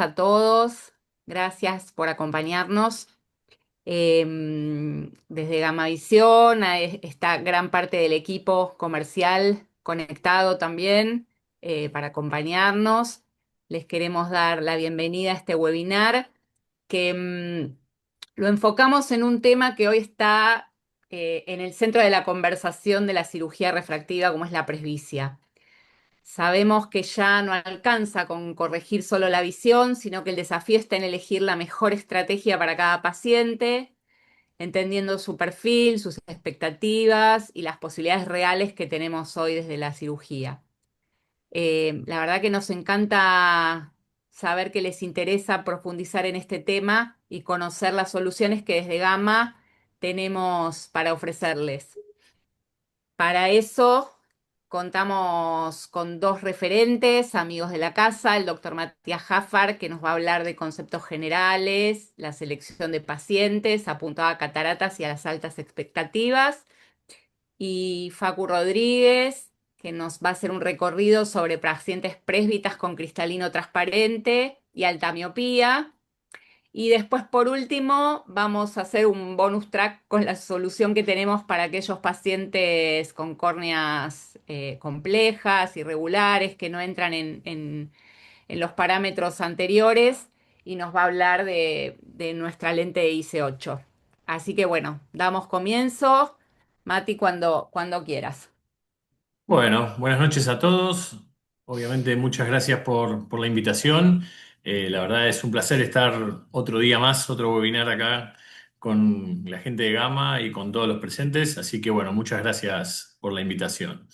a todos. Gracias por acompañarnos. Desde Gamavisión está gran parte del equipo comercial conectado también para acompañarnos. Les queremos dar la bienvenida a este webinar que lo enfocamos en un tema que hoy está en el centro de la conversación de la cirugía refractiva, como es la presbicia. Sabemos que ya no alcanza con corregir solo la visión, sino que el desafío está en elegir la mejor estrategia para cada paciente, entendiendo su perfil, sus expectativas y las posibilidades reales que tenemos hoy desde la cirugía. La verdad que nos encanta saber que les interesa profundizar en este tema y conocer las soluciones que desde Gama tenemos para ofrecerles. Para eso contamos con dos referentes, amigos de la casa, el doctor Matías Jafar, que nos va a hablar de conceptos generales, la selección de pacientes, apuntado a cataratas y a las altas expectativas, y Facu Rodríguez, que nos va a hacer un recorrido sobre pacientes présbitas con cristalino transparente y alta miopía. Y después, por último, vamos a hacer un bonus track con la solución que tenemos para aquellos pacientes con córneas complejas, irregulares, que no entran en los parámetros anteriores, y nos va a hablar de nuestra lente de IC8. Así que bueno, damos comienzo. Mati, cuando quieras. Bueno, buenas noches a todos. Obviamente, muchas gracias por la invitación. La verdad es un placer estar otro día más, otro webinar acá con la gente de Gama y con todos los presentes. Así que bueno, muchas gracias por la invitación.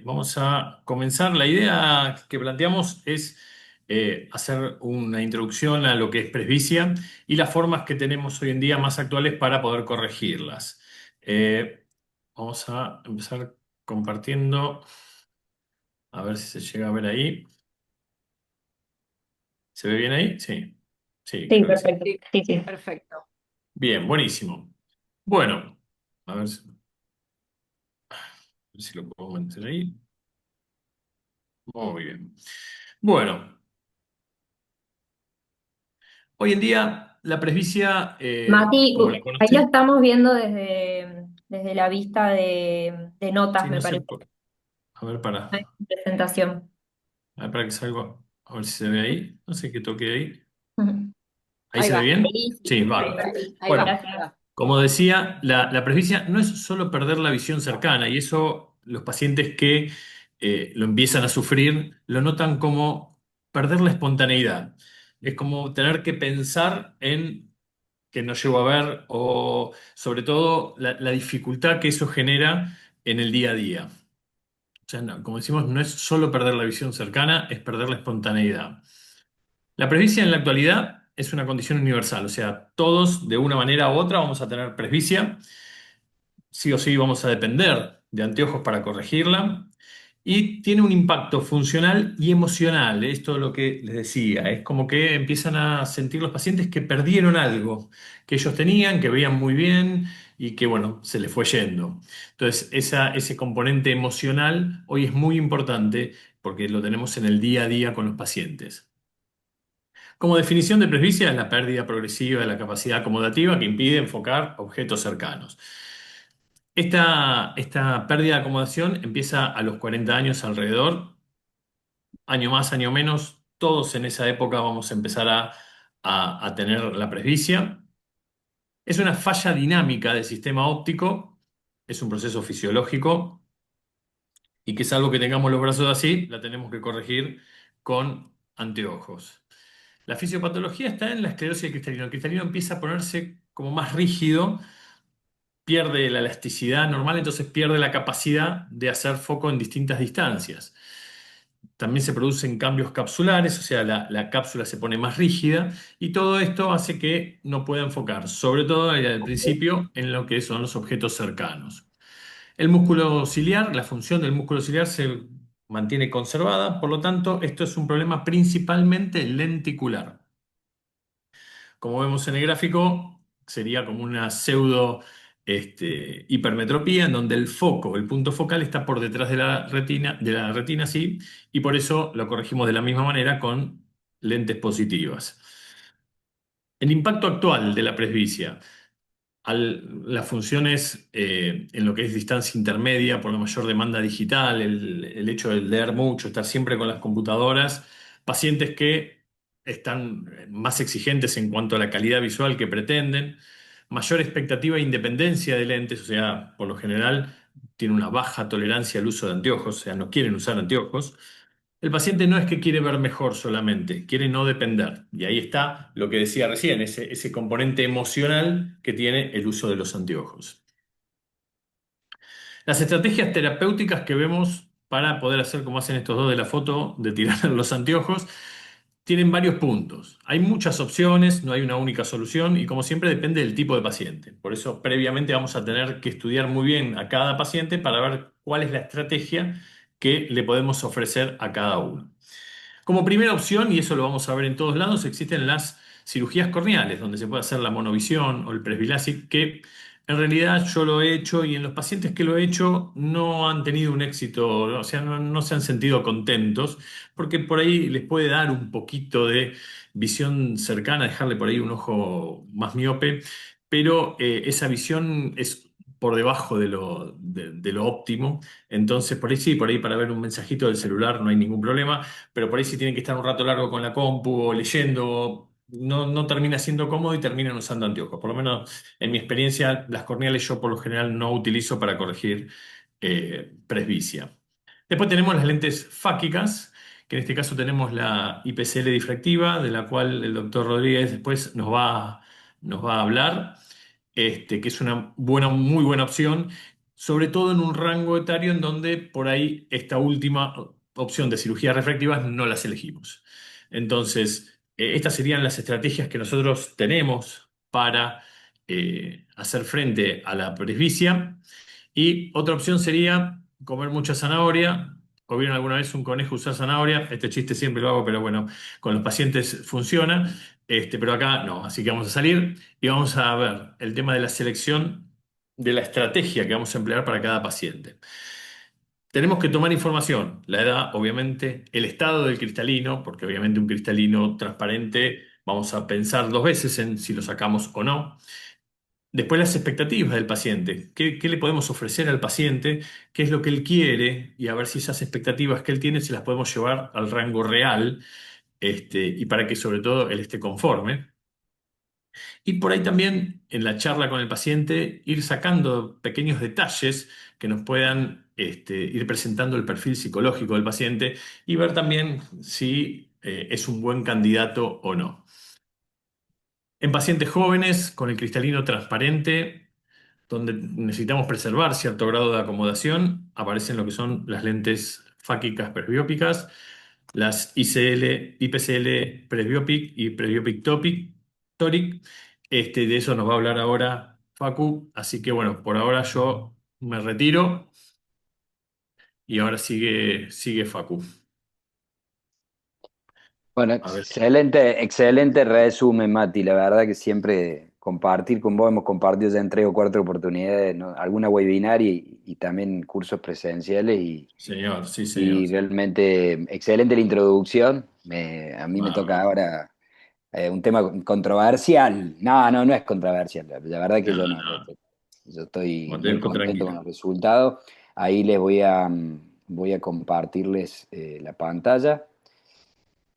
Vamos a comenzar. La idea que planteamos es hacer una introducción a lo que es presbicia y las formas que tenemos hoy en día más actuales para poder corregirlas. Eh, Vamos a empezar compartiendo, a ver si se llega a ver ahí. ¿Se ve bien ahí? Sí, sí, Sí, creo que sí. perfecto. Sí, Sí, sí. perfecto. Bien, buenísimo. Bueno, a ver si lo puedo mantener ahí. Muy bien. Bueno, hoy en día la presbicia, Mati, como la ahí lo conoce, estamos viendo desde la vista de notas, sí, me no sé, parece, a ver, la presentación. para que salga, a ver si se ve ahí. No sé qué toque ahí. Ujú. ¿Ahí Ahí se ve va. bien? Ahí sí. Sí, Sí, va. sí, ahí va. Bueno, Ahí Gracias. va. como decía, la presbicia no es solo perder la visión cercana, y eso los pacientes que lo empiezan a sufrir lo notan como perder la espontaneidad. Es como tener que pensar en que no llego a ver o sobre todo la dificultad que eso genera en el día a día. O sea, como decimos, no es solo perder la visión cercana, es perder la espontaneidad. La presbicia en la actualidad es una condición universal, o sea, todos de una manera u otra vamos a tener presbicia, sí o sí vamos a depender de anteojos para corregirla y tiene un impacto funcional y emocional, esto es lo que les decía, es como que empiezan a sentir los pacientes que perdieron algo que ellos tenían, que veían muy bien y que bueno, se les fue yendo. Entonces, ese componente emocional hoy es muy importante porque lo tenemos en el día a día con los pacientes. Como definición de presbicia es la pérdida progresiva de la capacidad acomodativa que impide enfocar objetos cercanos. Esta pérdida de acomodación empieza a los 40 años alrededor, año más, año menos, todos en esa época vamos a empezar a tener la presbicia. Es una falla dinámica del sistema óptico, es un proceso fisiológico y que salvo que tengamos los brazos así, la tenemos que corregir con anteojos. La fisiopatología está en la esclerosis del cristalino. El cristalino empieza a ponerse como más rígido, pierde la elasticidad normal, entonces pierde la capacidad de hacer foco en distintas distancias. También se producen cambios capsulares, o sea, la cápsula se pone más rígida y todo esto hace que no pueda enfocar, sobre todo al principio, en lo que son los objetos cercanos. El músculo ciliar, la función del músculo ciliar se mantiene conservada, por lo tanto, esto es un problema principalmente lenticular. Como vemos en el gráfico, sería como una pseudo hipermetropía en donde el foco, el punto focal está por detrás de la retina, sí, y por eso lo corregimos de la misma manera con lentes positivas. El impacto actual de la presbicia. Las funciones en lo que es distancia intermedia por la mayor demanda digital, el hecho de leer mucho, estar siempre con las computadoras, pacientes que están más exigentes en cuanto a la calidad visual que pretenden, mayor expectativa e independencia de lentes, o sea, por lo general tiene una baja tolerancia al uso de anteojos, o sea, no quieren usar anteojos. El paciente no es que quiere ver mejor solamente, quiere no depender. Y ahí está lo que decía recién, ese componente emocional que tiene el uso de los anteojos. Las estrategias terapéuticas que vemos para poder hacer como hacen estos dos de la foto, de tirar los anteojos, tienen varios puntos. Hay muchas opciones, no hay una única solución y como siempre depende del tipo de paciente. Por eso previamente vamos a tener que estudiar muy bien a cada paciente para ver cuál es la estrategia que le podemos ofrecer a cada uno. Como primera opción, y eso lo vamos a ver en todos lados, existen las cirugías corneales, donde se puede hacer la monovisión o el presbilásic, que en realidad yo lo he hecho y en los pacientes que lo he hecho no han tenido un éxito, o sea, no se han sentido contentos, porque por ahí les puede dar un poquito de visión cercana, dejarle por ahí un ojo más miope, pero esa visión es por debajo de lo óptimo. Entonces, por ahí sí, por ahí para ver un mensajito del celular no hay ningún problema, pero por ahí si tienen que estar un rato largo con la compu o leyendo, no termina siendo cómodo y terminan usando anteojos. Por lo menos en mi experiencia, las corneales yo por lo general no utilizo para corregir presbicia. Después tenemos las lentes fáquicas, que en este caso tenemos la IPCL difractiva, de la cual el doctor Rodríguez después nos va a hablar, que es una muy buena opción, sobre todo en un rango etario en donde por ahí esta última opción de cirugías refractivas no las elegimos. Entonces, estas serían las estrategias que nosotros tenemos para hacer frente a la presbicia. Y otra opción sería comer mucha zanahoria. ¿O vieron alguna vez un conejo usar zanahoria? Este chiste siempre lo hago, pero bueno, con los pacientes funciona. Pero acá no. Así que vamos a salir y vamos a ver el tema de la selección de la estrategia que vamos a emplear para cada paciente. Tenemos que tomar información, la edad, obviamente, el estado del cristalino, porque obviamente un cristalino transparente vamos a pensar dos veces en si lo sacamos o no. Después las expectativas del paciente. ¿Qué le podemos ofrecer al paciente? ¿Qué es lo que él quiere? Y a ver si esas expectativas que él tiene se las podemos llevar al rango real, y para que sobre todo él esté conforme. Y por ahí también en la charla con el paciente ir sacando pequeños detalles que nos puedan ir presentando el perfil psicológico del paciente y ver también si es un buen candidato o no. En pacientes jóvenes con el cristalino transparente, donde necesitamos preservar cierto grado de acomodación, aparecen lo que son las lentes fáquicas presbiópicas, las IPCL presbiopic y presbiopic toric. De eso nos va a hablar ahora Facu, así que bueno, por ahora yo me retiro y ahora sigue Facu. Bueno, A ver. excelente resumen, Mati. La verdad que siempre compartir con vos, hemos compartido ya en 3 o 4 oportunidades, ¿no? Alguna webinar y también cursos presenciales Señor, sí, señor. y realmente excelente la introducción. A mí me toca Bárbaro. ahora un tema controversial. No es controversial. La verdad que No, yo no. no, Yo estoy vos te muy dejo contento con tranquilo. los resultados. Ahí voy a compartirles la pantalla.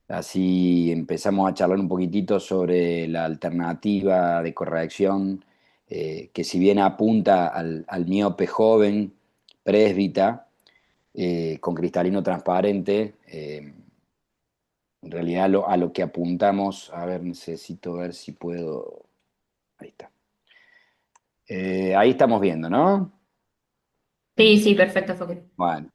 Así empezamos a charlar un poquitito sobre la alternativa de corrección, que si bien apunta al miope joven, presbita, con cristalino transparente, en realidad a lo que apuntamos, a ver, necesito ver si puedo, ahí está. Ahí estamos viendo, ¿no? Sí, sí, perfecto, Fokker. Bueno.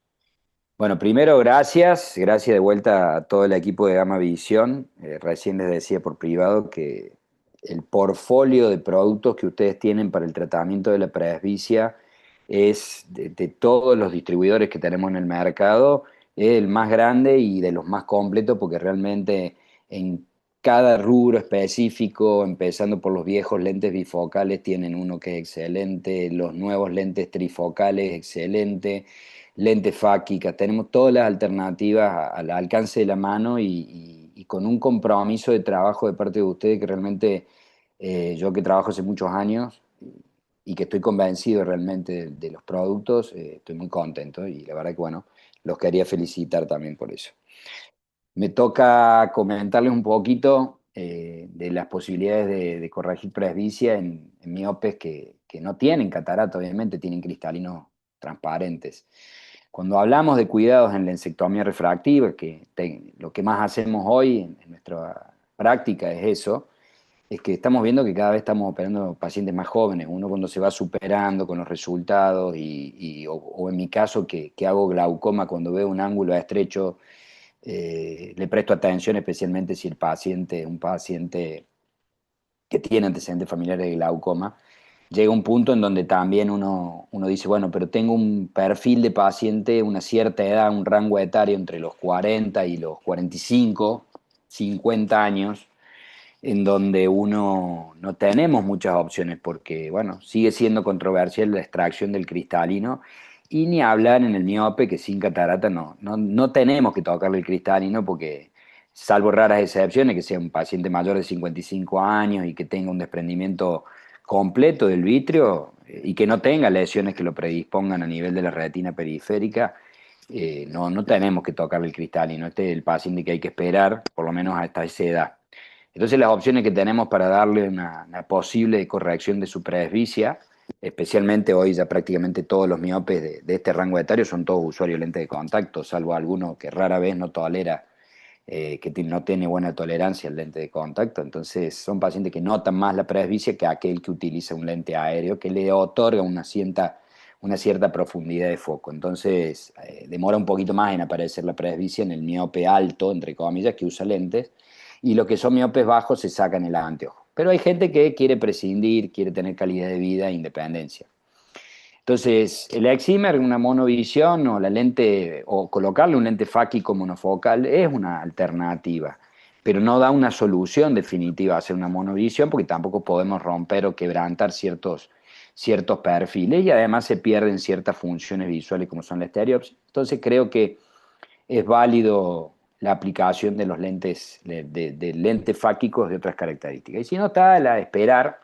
Bueno, primero gracias de vuelta a todo el equipo de Gama Visión. Recién les decía por privado que el portfolio de productos que ustedes tienen para el tratamiento de la presbicia es de todos los distribuidores que tenemos en el mercado, es el más grande y de los más completos porque realmente en cada rubro específico, empezando por los viejos lentes bifocales, tienen uno que es excelente, los nuevos lentes trifocales, excelente, lentes fáquicas, tenemos todas las alternativas al alcance de la mano y con un compromiso de trabajo de parte de ustedes que realmente yo que trabajo hace muchos años y que estoy convencido realmente de los productos, estoy muy contento y la verdad que bueno, los quería felicitar también por eso. Me toca comentarles un poquito de las posibilidades de corregir presbicia en miopes que no tienen catarata, obviamente, tienen cristalinos transparentes. Cuando hablamos de cuidados en la ensectomía refractiva, lo que más hacemos hoy en nuestra práctica es eso, es que estamos viendo que cada vez estamos operando pacientes más jóvenes. Uno cuando se va superando con los resultados o en mi caso que hago glaucoma cuando veo un ángulo estrecho, le presto atención especialmente si el paciente es un paciente que tiene antecedentes familiares de glaucoma. Llega un punto en donde también uno dice, bueno, pero tengo un perfil de paciente, una cierta edad, un rango etario entre los 40 y los 45, 50 años, en donde uno no tenemos muchas opciones porque, bueno, sigue siendo controversial la extracción del cristalino y ni hablar en el miope que sin catarata no tenemos que tocarle el cristalino porque, salvo raras excepciones, que sea un paciente mayor de 55 años y que tenga un desprendimiento completo del vitrio y que no tenga lesiones que lo predispongan a nivel de la retina periférica, no tenemos que tocarle el cristalino. Este es el paciente que hay que esperar, por lo menos hasta esa edad. Entonces las opciones que tenemos para darle una posible corrección de su presbicia, especialmente hoy ya prácticamente todos los miopes de este rango etario son todos usuarios de lente de contacto, salvo alguno que rara vez no tolera, no tiene buena tolerancia al lente de contacto. Entonces son pacientes que notan más la presbicia que aquel que utiliza un lente aéreo que le otorga una cierta profundidad de foco. Entonces demora un poquito más en aparecer la presbicia en el miope alto, entre comillas, que usa lentes, y los que son miopes bajos se sacan el anteojo. Pero hay gente que quiere prescindir, quiere tener calidad de vida e independencia. Entonces, el excimer, una monovisión o la lente, o colocarle un lente fáquico monofocal es una alternativa, pero no da una solución definitiva a hacer una monovisión porque tampoco podemos romper o quebrantar ciertos perfiles y además se pierden ciertas funciones visuales como son la estereopsis. Entonces, creo que es válido la aplicación de los lentes, de lentes fáquicos de otras características. Y si no, está la de esperar,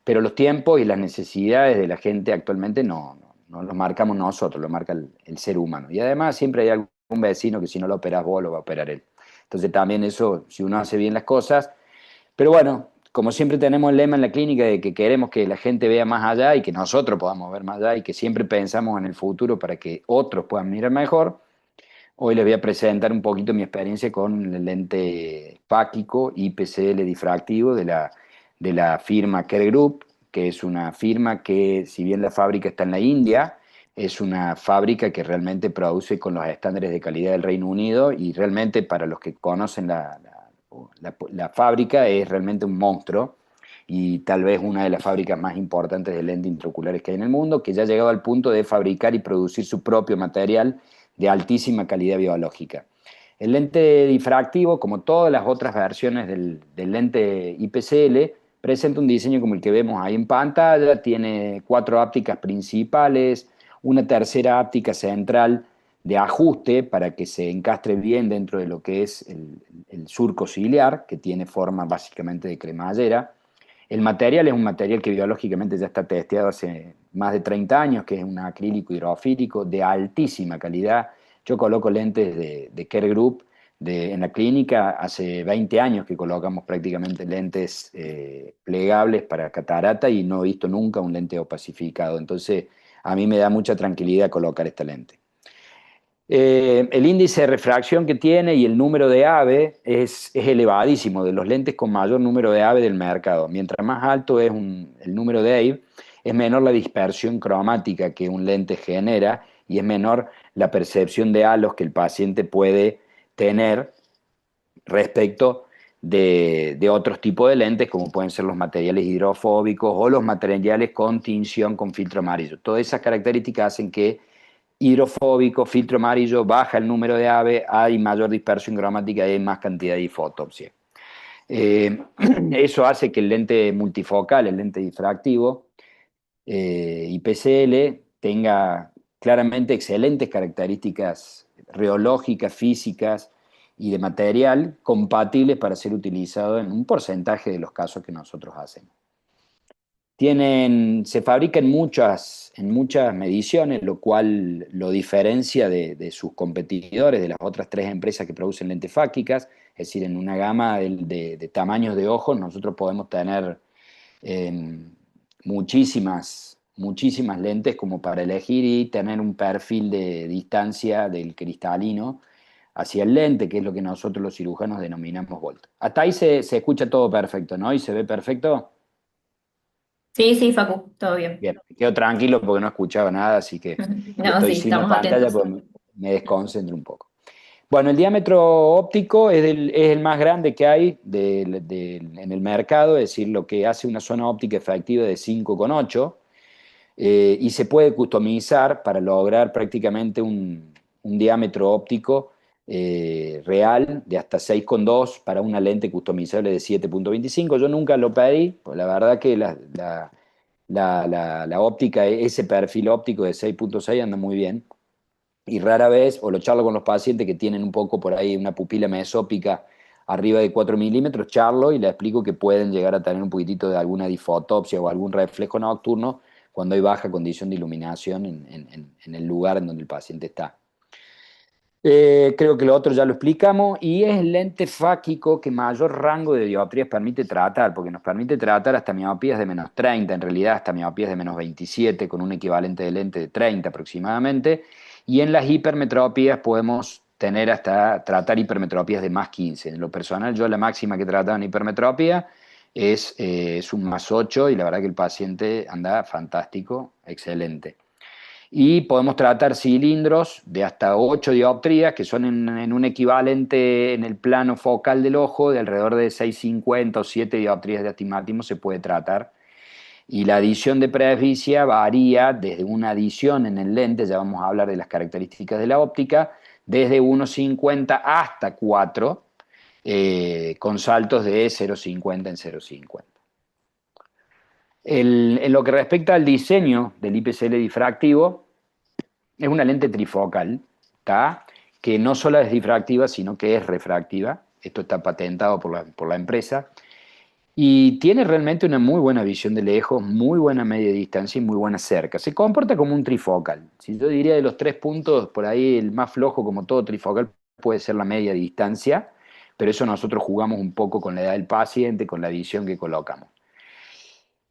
pero los tiempos y las necesidades de la gente actualmente no los marcamos nosotros, lo marca el ser humano. Y además siempre hay algún vecino que si no lo operas vos, lo va a operar él. Entonces también eso, si uno hace bien las cosas, pero bueno, como siempre tenemos el lema en la clínica de que queremos que la gente vea más allá y que nosotros podamos ver más allá y que siempre pensamos en el futuro para que otros puedan mirar mejor. Hoy les voy a presentar un poquito mi experiencia con el lente fáquico IPCL difractivo de la firma Care Group, que es una firma que, si bien la fábrica está en la India, es una fábrica que realmente produce con los estándares de calidad del Reino Unido y realmente para los que conocen la fábrica es realmente un monstruo y tal vez una de las fábricas más importantes de lentes intraoculares que hay en el mundo, que ya ha llegado al punto de fabricar y producir su propio material de altísima calidad biológica. El lente difractivo, como todas las otras versiones del lente IPCL, presenta un diseño como el que vemos ahí en pantalla, tiene 4 ópticas principales, una tercera óptica central de ajuste para que se encastre bien dentro de lo que es el surco ciliar, que tiene forma básicamente de cremallera. El material es un material que biológicamente ya está testeado hace más de 30 años, que es un acrílico hidrofílico de altísima calidad. Yo coloco lentes de Care Group en la clínica, hace 20 años que colocamos prácticamente lentes plegables para catarata y no he visto nunca un lente opacificado. Entonces, a mí me da mucha tranquilidad colocar esta lente. El índice de refracción que tiene y el número de AVE es elevadísimo, de los lentes con mayor número de AVE del mercado. Mientras más alto es el número de AVE, es menor la dispersión cromática que un lente genera y es menor la percepción de halos que el paciente puede tener respecto de otros tipos de lentes, como pueden ser los materiales hidrofóbicos o los materiales con tinción con filtro amarillo. Todas esas características hacen que hidrofóbico, filtro amarillo, baja el número de AVE, hay mayor dispersión cromática y hay más cantidad de fotopsia. Eso hace que el lente multifocal, el lente difractivo, IPCL, tenga claramente excelentes características reológicas, físicas y de material compatibles para ser utilizado en un porcentaje de los casos que nosotros hacemos. Se fabrica en muchas mediciones, lo cual lo diferencia de sus competidores, de las otras 3 empresas que producen lentes fácicas. Es decir, en una gama de tamaños de ojos nosotros podemos tener muchísimas lentes como para elegir y tener un perfil de distancia del cristalino hacia el lente, que es lo que nosotros los cirujanos denominamos volt. Hasta ahí se escucha todo perfecto, ¿no? ¿Y se ve perfecto? Sí, sí, Facu, todo bien. Bien, me quedo tranquilo porque no escuchaba nada, así que, y No, estoy sí, sin la estamos pantalla atentos. porque me desconcentro un poco. Bueno, el diámetro óptico es el más grande que hay en el mercado, es decir, lo que hace una zona óptica efectiva de 5,8, y se puede customizar para lograr prácticamente un diámetro óptico real de hasta 6,2 para una lente customizable de 7,25. Yo nunca lo pedí, pues la verdad que la óptica, ese perfil óptico de 6,6 anda muy bien. Y rara vez, o lo charlo con los pacientes que tienen un poco por ahí una pupila mesópica arriba de 4 milímetros, charlo y le explico que pueden llegar a tener un poquitito de alguna difotopsia o algún reflejo nocturno cuando hay baja condición de iluminación en el lugar en donde el paciente está. Creo que lo otro ya lo explicamos, y es el lente fáquico que mayor rango de dioptrías permite tratar, porque nos permite tratar hasta miopías de -30, en realidad hasta miopías de -27, con un equivalente de lente de 30 aproximadamente, y en las hipermetropías podemos tener hasta tratar hipermetropías de +15. En lo personal, yo la máxima que trataba en hipermetropía es un +8, y la verdad que el paciente anda fantástico, excelente. Y podemos tratar cilindros de hasta 8 dioptrías, que son en un equivalente en el plano focal del ojo, de alrededor de 6,50 o 7 dioptrías de astigmatismo se puede tratar. Y la adición de presbicia varía desde una adición en el lente, ya vamos a hablar de las características de la óptica, desde 1,50 hasta 4, con saltos de 0,50 en 0,50. En lo que respecta al diseño del IPCL difractivo, es una lente trifocal, ¿tá? Que no solo es difractiva, sino que es refractiva. Esto está patentado por la empresa. Y tiene realmente una muy buena visión de lejos, muy buena media distancia y muy buena cerca. Se comporta como un trifocal. Si yo diría de los 3 puntos, por ahí el más flojo, como todo trifocal, puede ser la media distancia, pero eso nosotros jugamos un poco con la edad del paciente, con la visión que colocamos.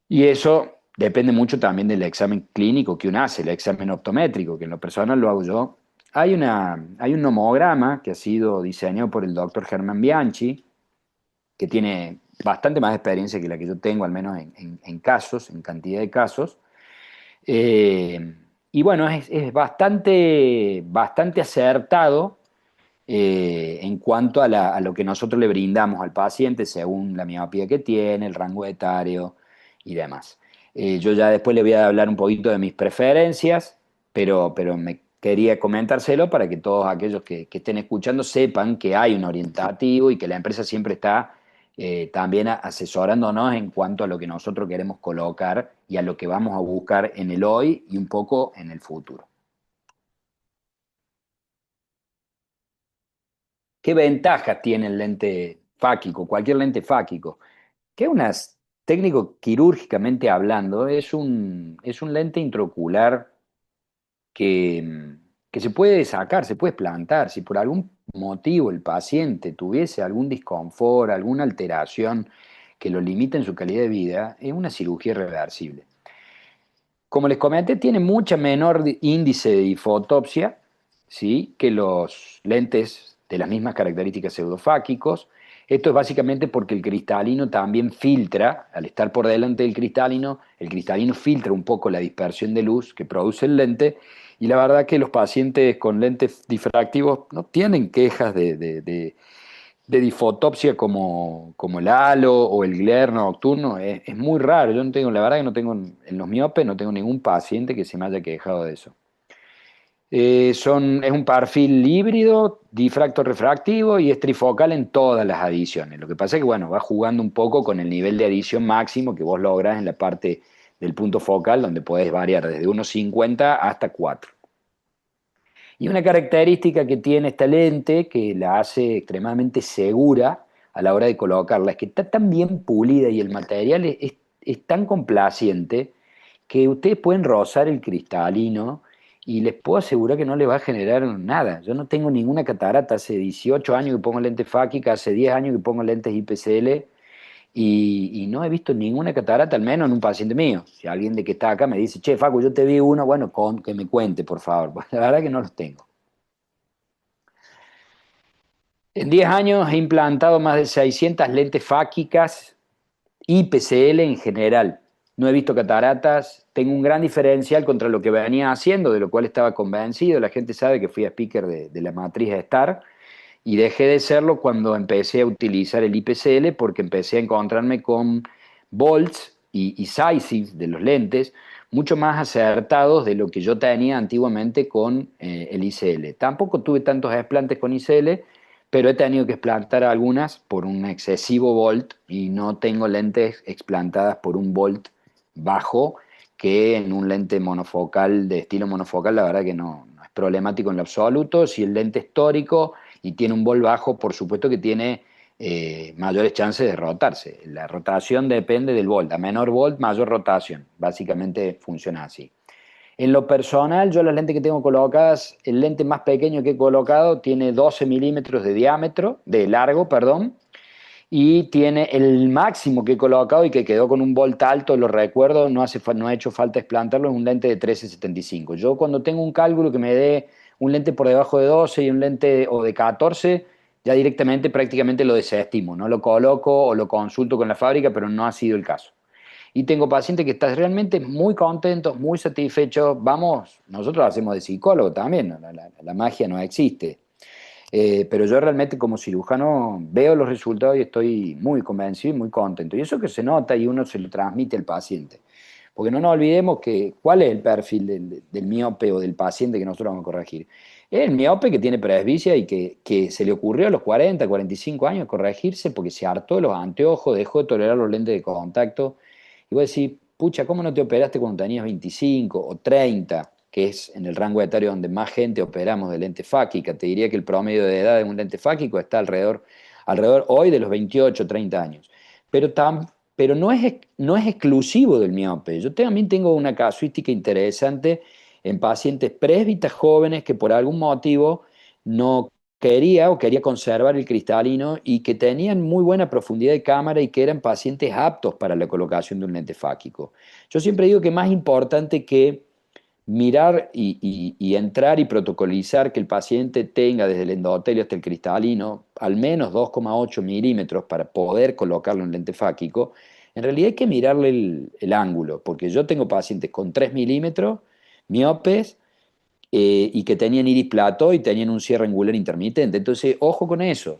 Y eso depende mucho también del examen clínico que uno hace, el examen optométrico, que en lo personal lo hago yo. Hay un nomograma que ha sido diseñado por el doctor Germán Bianchi, que tiene bastante más experiencia que la que yo tengo, al menos en casos, en cantidad de casos. Y bueno, es bastante acertado en cuanto a lo que nosotros le brindamos al paciente según la miopía que tiene, el rango etario y demás. Yo ya después le voy a hablar un poquito de mis preferencias, pero me quería comentárselo para que todos aquellos que estén escuchando sepan que hay un orientativo y que la empresa siempre está también asesorándonos en cuanto a lo que nosotros queremos colocar y a lo que vamos a buscar en el hoy y un poco en el futuro. ¿Qué ventajas tiene el lente fáquico, cualquier lente fáquico? Que técnico quirúrgicamente hablando, es un lente intraocular que se puede sacar, se puede plantar. Si por algún motivo el paciente tuviese algún disconfort, alguna alteración que lo limite en su calidad de vida, es una cirugía irreversible. Como les comenté, tiene mucha menor índice de difotopsia, ¿sí?, que los lentes de las mismas características pseudofáquicos. Esto es básicamente porque el cristalino también filtra, al estar por delante del cristalino, el cristalino filtra un poco la dispersión de luz que produce el lente, y la verdad que los pacientes con lentes difractivos no tienen quejas de difotopsia como el halo o el glare nocturno. Es muy raro. Yo no tengo, la verdad que no tengo, en los miopes no tengo ningún paciente que se me haya quejado de eso. Es un perfil híbrido, difracto refractivo, y es trifocal en todas las adiciones. Lo que pasa es que, bueno, va jugando un poco con el nivel de adición máximo que vos lográs en la parte del punto focal, donde podés variar desde 1,50 hasta 4. Y una característica que tiene esta lente, que la hace extremadamente segura a la hora de colocarla, es que está tan bien pulida y el material es tan complaciente que ustedes pueden rozar el cristalino y les puedo asegurar que no les va a generar nada. Yo no tengo ninguna catarata, hace 18 años que pongo lentes fáquicas, hace 10 años que pongo lentes IPCL y no he visto ninguna catarata, al menos en un paciente mío. Si alguien de que está acá me dice, che, Facu, yo te vi uno, bueno, que me cuente, por favor. La verdad que no los tengo. En 10 años he implantado más de 600 lentes fáquicas y PCL en general. No he visto cataratas, tengo un gran diferencial contra lo que venía haciendo, de lo cual estaba convencido. La gente sabe que fui a speaker de la matriz de STAR y dejé de serlo cuando empecé a utilizar el IPCL porque empecé a encontrarme con volts y sizes de los lentes mucho más acertados de lo que yo tenía antiguamente con el ICL. Tampoco tuve tantos explantes con ICL, pero he tenido que explantar algunas por un excesivo volt y no tengo lentes explantadas por un volt bajo que en un lente monofocal de estilo monofocal la verdad que no es problemático en lo absoluto. Si el lente es tórico y tiene un volt bajo, por supuesto que tiene mayores chances de rotarse. La rotación depende del volt. A menor volt, mayor rotación. Básicamente funciona así. En lo personal, yo las lentes que tengo colocadas, el lente más pequeño que he colocado tiene 12 milímetros de diámetro, de largo, perdón, y tiene el máximo que he colocado y que quedó con un volt alto, lo recuerdo, no ha hecho falta explantarlo, es un lente de 13,75. Yo cuando tengo un cálculo que me dé un lente por debajo de 12 y un lente o de 14, ya directamente prácticamente lo desestimo, no lo coloco o lo consulto con la fábrica, pero no ha sido el caso. Y tengo pacientes que están realmente muy contentos, muy satisfechos. Vamos, nosotros hacemos de psicólogo también, la magia no existe. Pero yo realmente como cirujano veo los resultados y estoy muy convencido y muy contento. Y eso que se nota y uno se lo transmite al paciente. Porque no nos olvidemos que cuál es el perfil del miope o del paciente que nosotros vamos a corregir. Es el miope que tiene presbicia y que se le ocurrió a los 40, 45 años corregirse porque se hartó de los anteojos, dejó de tolerar los lentes de contacto. Y vos decís, pucha, ¿cómo no te operaste cuando tenías 25 o 30? Que es en el rango etario donde más gente operamos de lente fáquica. Te diría que el promedio de edad de un lente fáquico está alrededor hoy de los 28, 30 años. Pero, pero no es exclusivo del miope. Yo también tengo una casuística interesante en pacientes presbitas jóvenes que por algún motivo no quería o quería conservar el cristalino y que tenían muy buena profundidad de cámara y que eran pacientes aptos para la colocación de un lente fáquico. Yo siempre digo que más importante que mirar y entrar y protocolizar que el paciente tenga desde el endotelio hasta el cristalino al menos 2,8 milímetros para poder colocarlo en lente fáquico, en realidad hay que mirarle el ángulo, porque yo tengo pacientes con 3 milímetros, miopes, y que tenían iris plato y tenían un cierre angular intermitente. Entonces, ojo con eso.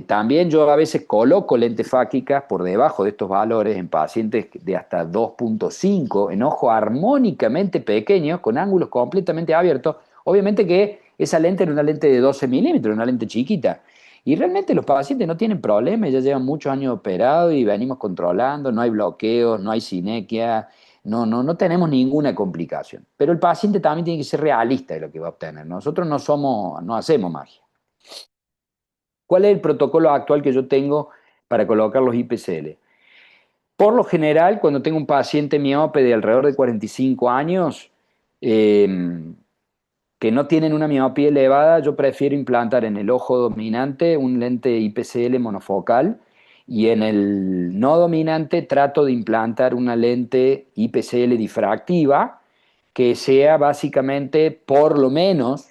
También yo a veces coloco lentes fáquicas por debajo de estos valores en pacientes de hasta 2,5 en ojos armónicamente pequeños, con ángulos completamente abiertos. Obviamente que esa lente era una lente de 12 milímetros, una lente chiquita. Y realmente los pacientes no tienen problemas, ya llevan muchos años operados y venimos controlando, no hay bloqueos, no hay sinequia, no tenemos ninguna complicación. Pero el paciente también tiene que ser realista de lo que va a obtener. Nosotros no hacemos magia. ¿Cuál es el protocolo actual que yo tengo para colocar los IPCL? Por lo general, cuando tengo un paciente miope de alrededor de 45 años, que no tienen una miopía elevada, yo prefiero implantar en el ojo dominante un lente IPCL monofocal y en el no dominante trato de implantar una lente IPCL difractiva que sea básicamente por lo menos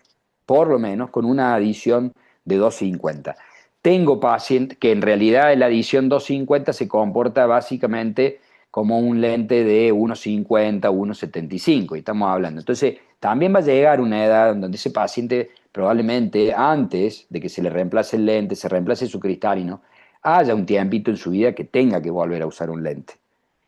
con una adición de 2,50. Tengo pacientes que en realidad la adición 2,50 se comporta básicamente como un lente de 1,50, 1,75 y estamos hablando. Entonces, también va a llegar una edad donde ese paciente probablemente antes de que se le reemplace el lente, se reemplace su cristalino, haya un tiempito en su vida que tenga que volver a usar un lente.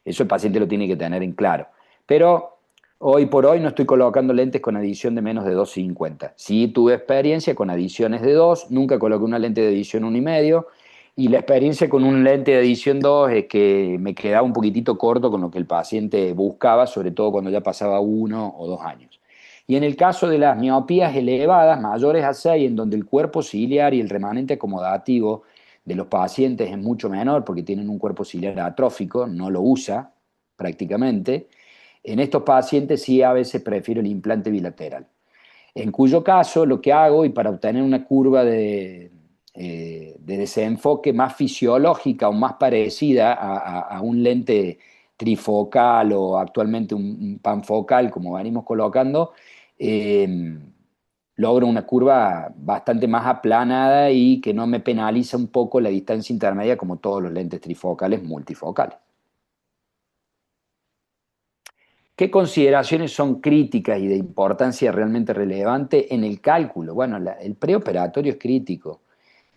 Eso el paciente lo tiene que tener en claro. Pero hoy por hoy no estoy colocando lentes con adición de menos de 2,50. Sí tuve experiencia con adiciones de 2, nunca coloqué una lente de adición 1,5 y la experiencia con un lente de adición 2 es que me quedaba un poquitito corto con lo que el paciente buscaba, sobre todo cuando ya pasaba 1 o 2 años. Y en el caso de las miopías elevadas, mayores a 6, en donde el cuerpo ciliar y el remanente acomodativo de los pacientes es mucho menor porque tienen un cuerpo ciliar atrófico, no lo usa prácticamente, en estos pacientes sí a veces prefiero el implante bilateral. En cuyo caso lo que hago, y para obtener una curva de desenfoque más fisiológica o más parecida a un lente trifocal o actualmente un panfocal, como venimos colocando, eh, logro una curva bastante más aplanada y que no me penaliza un poco la distancia intermedia como todos los lentes trifocales multifocales. ¿Qué consideraciones son críticas y de importancia realmente relevante en el cálculo? Bueno, el preoperatorio es crítico.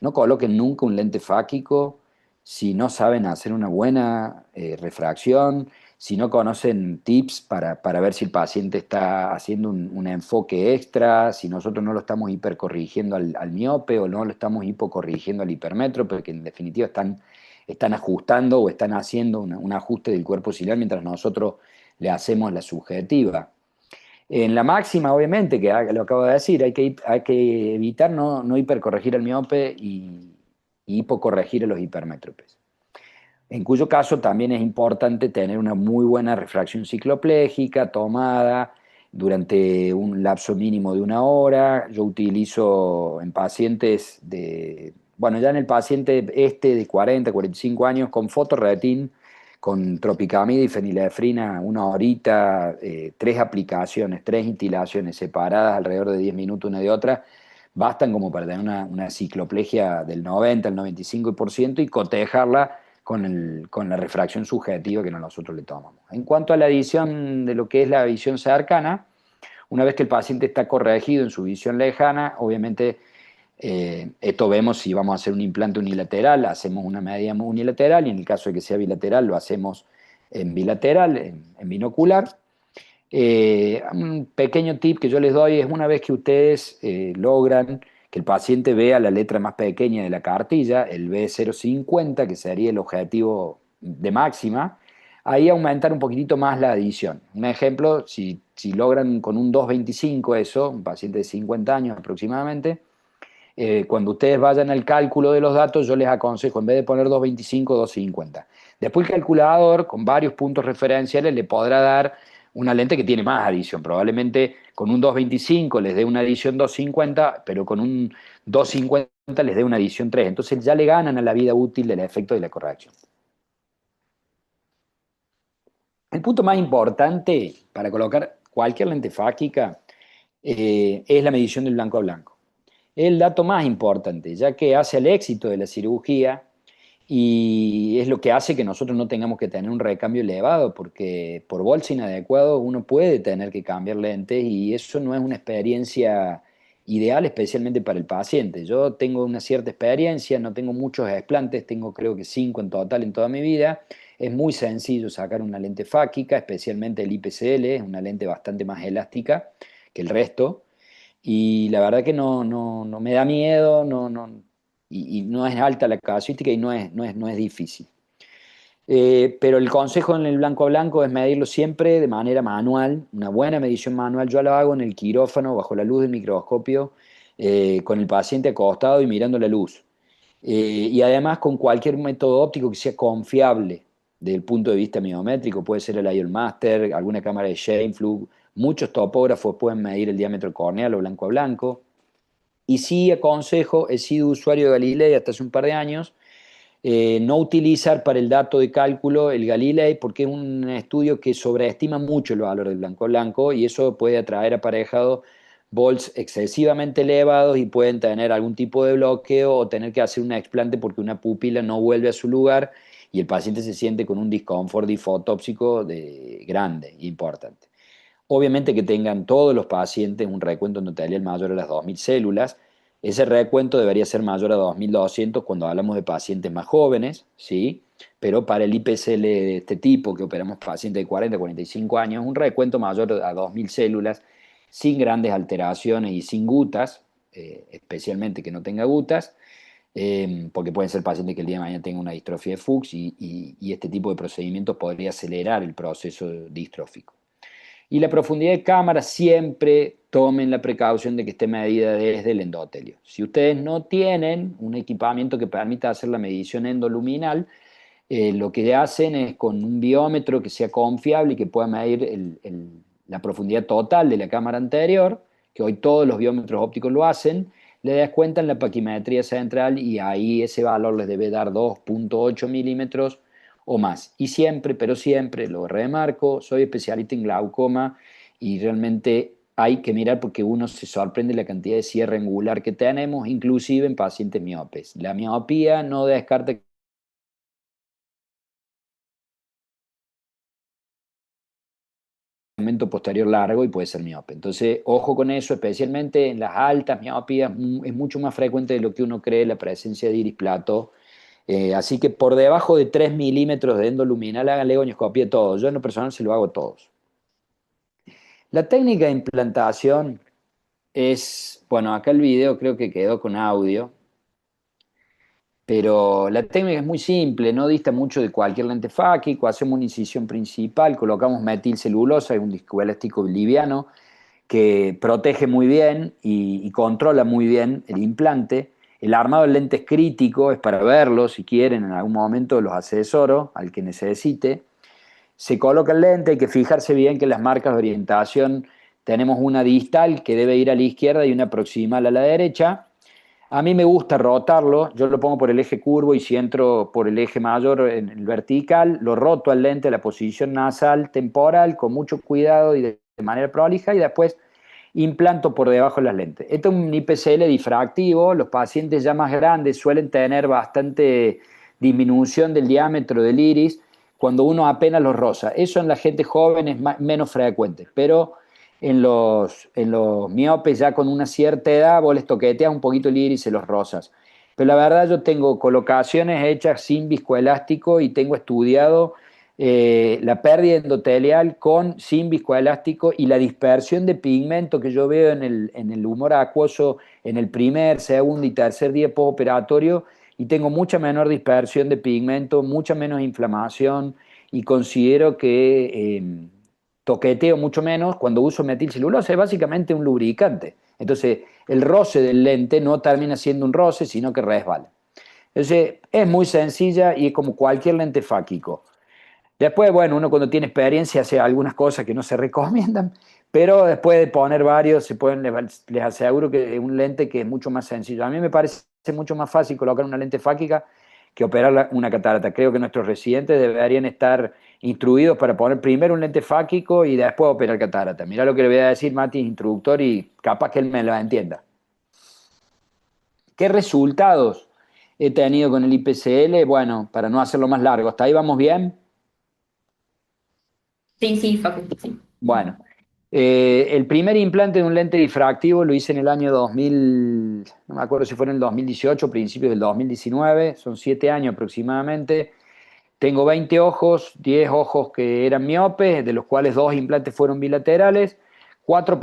No coloquen nunca un lente fáquico si no saben hacer una buena refracción, si no conocen tips para ver si el paciente está haciendo un enfoque extra, si nosotros no lo estamos hipercorrigiendo al miope o no lo estamos hipocorrigiendo al hipermétrope, que en definitiva están ajustando o están haciendo un ajuste del cuerpo ciliar mientras nosotros le hacemos la subjetiva. En la máxima, obviamente, que lo acabo de decir, hay que evitar no hipercorregir al miope y hipocorregir a los hipermétropes. En cuyo caso también es importante tener una muy buena refracción cicloplégica tomada durante un lapso mínimo de 1 hora. Yo utilizo en pacientes bueno, ya en el paciente de 40, 45 años con fotorretin, con tropicamida y fenilefrina, 1 horita, 3 aplicaciones, 3 instilaciones separadas alrededor de 10 minutos una de otra, bastan como para tener una cicloplegia del 90 al 95% y cotejarla con la refracción subjetiva que nosotros le tomamos. En cuanto a la visión de lo que es la visión cercana, una vez que el paciente está corregido en su visión lejana, obviamente esto vemos si vamos a hacer un implante unilateral, hacemos una media unilateral y en el caso de que sea bilateral lo hacemos en bilateral, en binocular. Un pequeño tip que yo les doy es una vez que ustedes logran que el paciente vea la letra más pequeña de la cartilla, el B050, que sería el objetivo de máxima, ahí aumentar un poquitito más la adición. Un ejemplo, si logran con un 225 eso, un paciente de 50 años aproximadamente, cuando ustedes vayan al cálculo de los datos, yo les aconsejo, en vez de poner 225, 250. Después el calculador, con varios puntos referenciales, le podrá dar una lente que tiene más adición. Probablemente con un 225 les dé una adición 250, pero con un 250 les dé una adición 3. Entonces ya le ganan a la vida útil del efecto de la corrección. El punto más importante para colocar cualquier lente fáquica es la medición del blanco a blanco. Es el dato más importante, ya que hace el éxito de la cirugía y es lo que hace que nosotros no tengamos que tener un recambio elevado, porque por bolsa inadecuado uno puede tener que cambiar lentes y eso no es una experiencia ideal, especialmente para el paciente. Yo tengo una cierta experiencia, no tengo muchos explantes, tengo creo que 5 en total en toda mi vida. Es muy sencillo sacar una lente fáquica, especialmente el IPCL, es una lente bastante más elástica que el resto. Y la verdad que no me da miedo, y no es alta la casuística y no es difícil. Pero el consejo en el blanco a blanco es medirlo siempre de manera manual, una buena medición manual. Yo lo hago en el quirófano, bajo la luz del microscopio, con el paciente acostado y mirando la luz. Y además con cualquier método óptico que sea confiable desde el punto de vista miométrico, puede ser el IOL Master, alguna cámara de Scheimpflug. Muchos topógrafos pueden medir el diámetro corneal o blanco a blanco. Y sí aconsejo, he sido usuario de Galilei hasta hace un par de años, no utilizar para el dato de cálculo el Galilei porque es un estudio que sobreestima mucho el valor del blanco a blanco y eso puede atraer aparejado volts excesivamente elevados y pueden tener algún tipo de bloqueo o tener que hacer un explante porque una pupila no vuelve a su lugar y el paciente se siente con un disconfort difotóxico grande e importante. Obviamente que tengan todos los pacientes un recuento endotelial mayor a las 2.000 células. Ese recuento debería ser mayor a 2.200 cuando hablamos de pacientes más jóvenes, ¿sí? Pero para el IPCL de este tipo, que operamos pacientes de 40, 45 años, un recuento mayor a 2.000 células, sin grandes alteraciones y sin gutas, especialmente que no tenga gutas, porque pueden ser pacientes que el día de mañana tengan una distrofia de Fuchs y este tipo de procedimientos podría acelerar el proceso distrófico. Y la profundidad de cámara siempre tomen la precaución de que esté medida desde el endotelio. Si ustedes no tienen un equipamiento que permita hacer la medición endoluminal, lo que hacen es con un biómetro que sea confiable y que pueda medir la profundidad total de la cámara anterior, que hoy todos los biómetros ópticos lo hacen, le descuentan la paquimetría central y ahí ese valor les debe dar 2,8 milímetros o más. Y siempre, pero siempre, lo remarco, soy especialista en glaucoma y realmente hay que mirar porque uno se sorprende la cantidad de cierre angular que tenemos, inclusive en pacientes miopes. La miopía no descarta segmento posterior largo y puede ser miope. Entonces, ojo con eso, especialmente en las altas miopías, es mucho más frecuente de lo que uno cree la presencia de iris plato. Así que por debajo de 3 milímetros de endoluminal, háganle gonioscopía todos. Yo en lo personal se lo hago a todos. La técnica de implantación es, bueno, acá el video creo que quedó con audio, pero la técnica es muy simple, no dista mucho de cualquier lente fáquico, hacemos una incisión principal, colocamos metilcelulosa, es un disco elástico liviano, que protege muy bien y controla muy bien el implante. El armado del lente es crítico, es para verlo, si quieren, en algún momento los asesoro al que necesite. Se coloca el lente, hay que fijarse bien que las marcas de orientación tenemos una distal que debe ir a la izquierda y una proximal a la derecha. A mí me gusta rotarlo, yo lo pongo por el eje curvo y si entro por el eje mayor en el vertical, lo roto al lente a la posición nasal temporal con mucho cuidado y de manera prolija y después implanto por debajo de las lentes. Esto es un IPCL difractivo, los pacientes ya más grandes suelen tener bastante disminución del diámetro del iris cuando uno apenas los roza. Eso en la gente joven es menos frecuente, pero en los miopes ya con una cierta edad vos les toqueteas un poquito el iris y se los rozas. Pero la verdad yo tengo colocaciones hechas sin viscoelástico y tengo estudiado la pérdida endotelial sin viscoelástico y la dispersión de pigmento que yo veo en el humor acuoso en el primer, segundo y tercer día postoperatorio y tengo mucha menor dispersión de pigmento, mucha menos inflamación y considero que toqueteo mucho menos cuando uso metilcelulosa, es básicamente un lubricante. Entonces el roce del lente no termina siendo un roce, sino que resbala. Entonces es muy sencilla y es como cualquier lente fáquico. Después, bueno, uno cuando tiene experiencia hace algunas cosas que no se recomiendan, pero después de poner varios, les aseguro que es un lente que es mucho más sencillo. A mí me parece mucho más fácil colocar una lente fáquica que operar una catarata. Creo que nuestros residentes deberían estar instruidos para poner primero un lente fáquico y después operar catarata. Mirá lo que le voy a decir, Mati, instructor, y capaz que él me lo entienda. ¿Qué resultados he tenido con el IPCL? Bueno, para no hacerlo más largo, ¿hasta ahí vamos bien? Sí, sí, Facu, sí. Bueno, el primer implante de un lente difractivo lo hice en el año 2000, no me acuerdo si fue en el 2018, principios del 2019, son 7 años aproximadamente. Tengo 20 ojos, 10 ojos que eran miopes, de los cuales 2 implantes fueron bilaterales, 4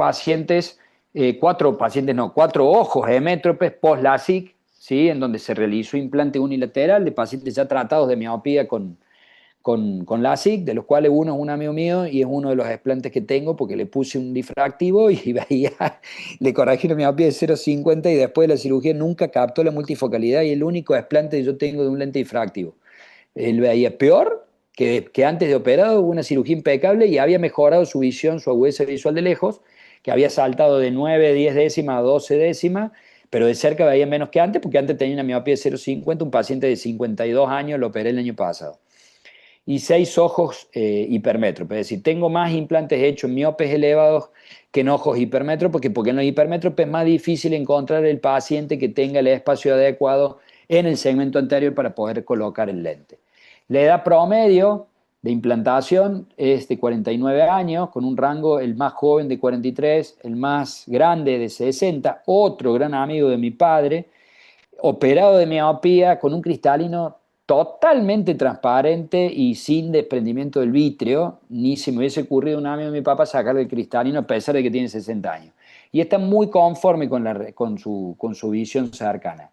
ojos hemétropes post-LASIK, ¿sí? En donde se realizó implante unilateral de pacientes ya tratados de miopía con LASIK, de los cuales uno es un amigo mío y es uno de los explantes que tengo porque le puse un difractivo y veía, le corregí la miopía de 0,50 y después de la cirugía nunca captó la multifocalidad y el único explante que yo tengo de un lente difractivo. Él veía peor que antes de operado, hubo una cirugía impecable y había mejorado su visión, su agudeza visual de lejos, que había saltado de 9, 10 décimas a 12 décimas, pero de cerca veía menos que antes porque antes tenía una miopía de 0,50, un paciente de 52 años, lo operé el año pasado y 6 ojos hipermétropes. Es decir, tengo más implantes hechos en miopes elevados que en ojos hipermétropes, porque en los hipermétropes es más difícil encontrar el paciente que tenga el espacio adecuado en el segmento anterior para poder colocar el lente. La edad promedio de implantación es de 49 años, con un rango el más joven de 43, el más grande de 60, otro gran amigo de mi padre, operado de miopía con un cristalino totalmente transparente y sin desprendimiento del vítreo, ni se me hubiese ocurrido a un amigo de mi papá sacarle el cristalino a pesar de que tiene 60 años. Y está muy conforme con su visión cercana.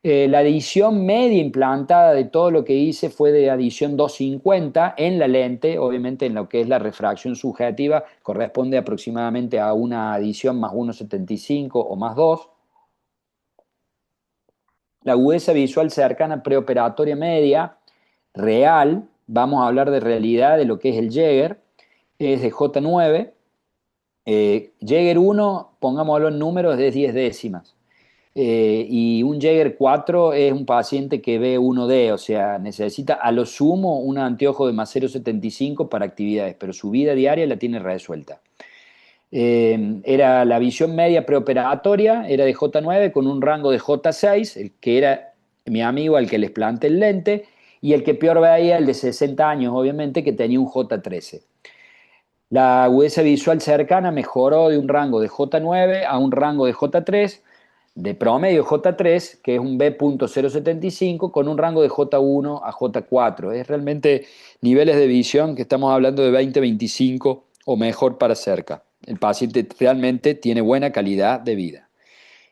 La adición media implantada de todo lo que hice fue de adición 250 en la lente, obviamente en lo que es la refracción subjetiva, corresponde aproximadamente a una adición más 1,75 o más 2. La agudeza visual cercana preoperatoria media, real, vamos a hablar de realidad de lo que es el Jäger, es de J9. Jäger 1, pongámoslo en números, es 10 décimas. Y un Jäger 4 es un paciente que ve 1D, o sea, necesita a lo sumo un anteojo de más 0,75 para actividades, pero su vida diaria la tiene resuelta. Era la visión media preoperatoria, era de J9 con un rango de J6, el que era mi amigo al que les planté el lente, y el que peor veía, el de 60 años, obviamente, que tenía un J13. La agudeza visual cercana mejoró de un rango de J9 a un rango de J3, de promedio J3, que es un B.075, con un rango de J1 a J4. Es realmente niveles de visión que estamos hablando de 20-25 o mejor para cerca. El paciente realmente tiene buena calidad de vida.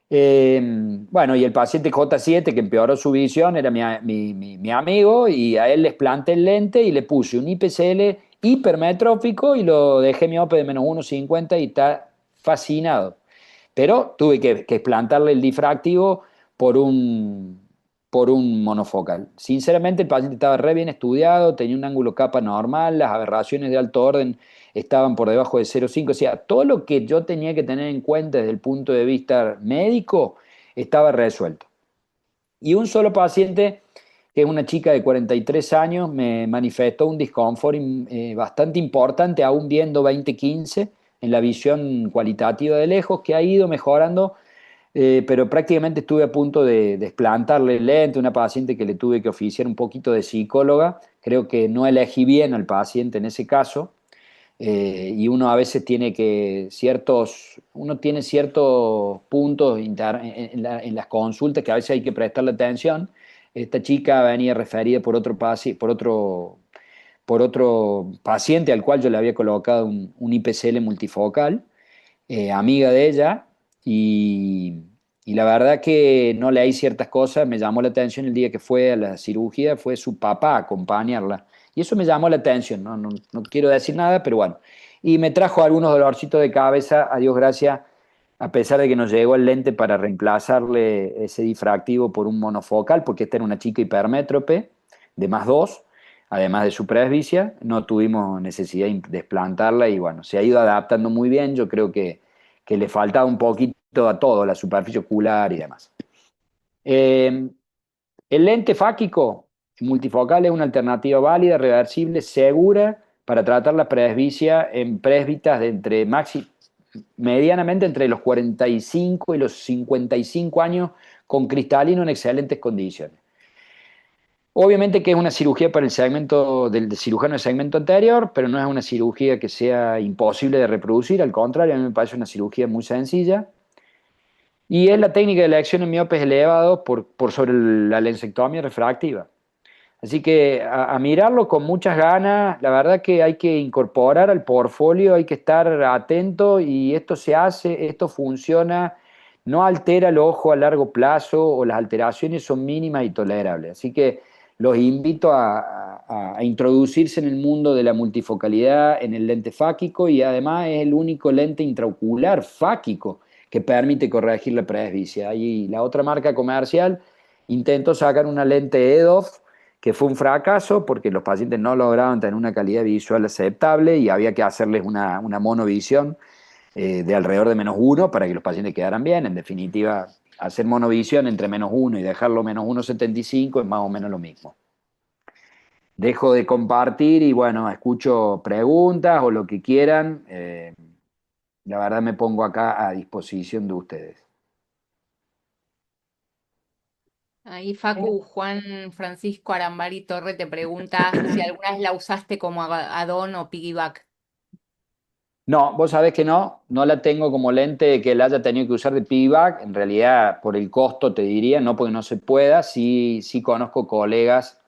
Bueno, y el paciente J7 que empeoró su visión era mi amigo, y a él les planté el lente y le puse un IPCL hipermetrófico y lo dejé miope de menos 1,50 y está fascinado. Pero tuve que plantarle el difractivo por por un monofocal. Sinceramente, el paciente estaba re bien estudiado, tenía un ángulo capa normal, las aberraciones de alto orden estaban por debajo de 0,5, o sea, todo lo que yo tenía que tener en cuenta desde el punto de vista médico estaba resuelto. Y un solo paciente, que es una chica de 43 años, me manifestó un disconfort bastante importante, aún viendo 20/15 en la visión cualitativa de lejos, que ha ido mejorando, pero prácticamente estuve a punto de desplantarle el lente, una paciente que le tuve que oficiar un poquito de psicóloga. Creo que no elegí bien al paciente en ese caso. Y uno a veces tiene uno tiene ciertos puntos en las consultas que a veces hay que prestarle atención. Esta chica venía referida por otro paciente al cual yo le había colocado un IPCL multifocal, amiga de ella, y, y la verdad que no leí ciertas cosas. Me llamó la atención el día que fue a la cirugía, fue su papá a acompañarla. Y eso me llamó la atención, no quiero decir nada, pero bueno. Y me trajo algunos dolorcitos de cabeza, a Dios gracias, a pesar de que nos llegó el lente para reemplazarle ese difractivo por un monofocal, porque esta era una chica hipermétrope de más 2, además de su presbicia, no tuvimos necesidad de desplantarla y bueno, se ha ido adaptando muy bien. Yo creo que le faltaba un poquito a todo, la superficie ocular y demás. El lente fáquico multifocal es una alternativa válida, reversible, segura para tratar la presbicia en presbitas de medianamente entre los 45 y los 55 años, con cristalino en excelentes condiciones. Obviamente que es una cirugía para el segmento del cirujano del segmento anterior, pero no es una cirugía que sea imposible de reproducir, al contrario, a mí me parece una cirugía muy sencilla. Y es la técnica de elección en miopes elevados por sobre la lensectomía refractiva. Así que a mirarlo con muchas ganas, la verdad que hay que incorporar al portfolio, hay que estar atento, y esto se hace, esto funciona, no altera el ojo a largo plazo, o las alteraciones son mínimas y tolerables. Así que los invito a introducirse en el mundo de la multifocalidad en el lente fáquico, y además es el único lente intraocular fáquico que permite corregir la presbicia. Y la otra marca comercial intentó sacar una lente EDOF, que fue un fracaso porque los pacientes no lograban tener una calidad visual aceptable y había que hacerles una monovisión de alrededor de -1 para que los pacientes quedaran bien. En definitiva, hacer monovisión entre -1 y dejarlo -1,75 es más o menos lo mismo. Dejo de compartir y bueno, escucho preguntas o lo que quieran. La verdad me pongo acá a disposición de ustedes. Ahí Facu, Juan Francisco Arambari Torre te pregunta si alguna vez la usaste como add-on o piggyback. No, vos sabés que no la tengo como lente que la haya tenido que usar de piggyback. En realidad, por el costo te diría, no porque no se pueda. Sí conozco colegas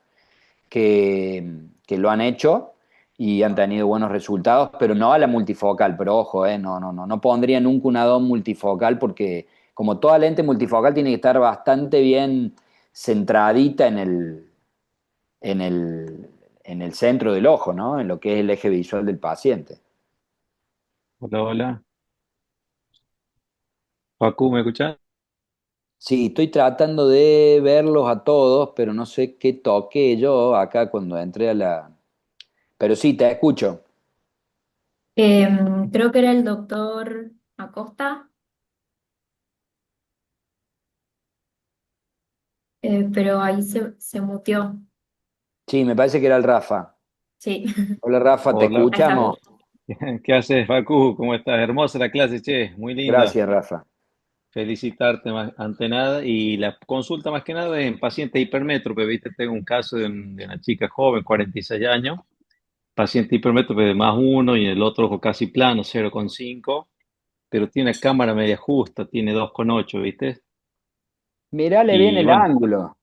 que lo han hecho y han tenido buenos resultados, pero no a la multifocal. Pero ojo, no pondría nunca un add-on multifocal, porque como toda lente multifocal tiene que estar bastante bien centradita en el, en el centro del ojo, ¿no? En lo que es el eje visual del paciente. Hola, hola. Facu, ¿me escuchás? Sí, estoy tratando de verlos a todos, pero no sé qué toqué yo acá cuando entré a la... Pero sí, te escucho. Creo que era el doctor Acosta, pero ahí se muteó. Sí, me parece que era el Rafa. Sí, Hola Rafa, te Hola. ahí está. escuchamos. ¿Qué haces, Facu? ¿Cómo estás? Hermosa la clase, che, muy linda. Gracias, Rafa. Felicitarte ante nada. Y la consulta más que nada es en paciente hipermétrope. Viste, tengo un caso de una chica joven, 46 años, paciente hipermétrope de +1 y el otro ojo casi plano, 0,5, pero tiene cámara media justa, tiene 2,8, ¿viste? Mirale bien Y el bueno, ángulo.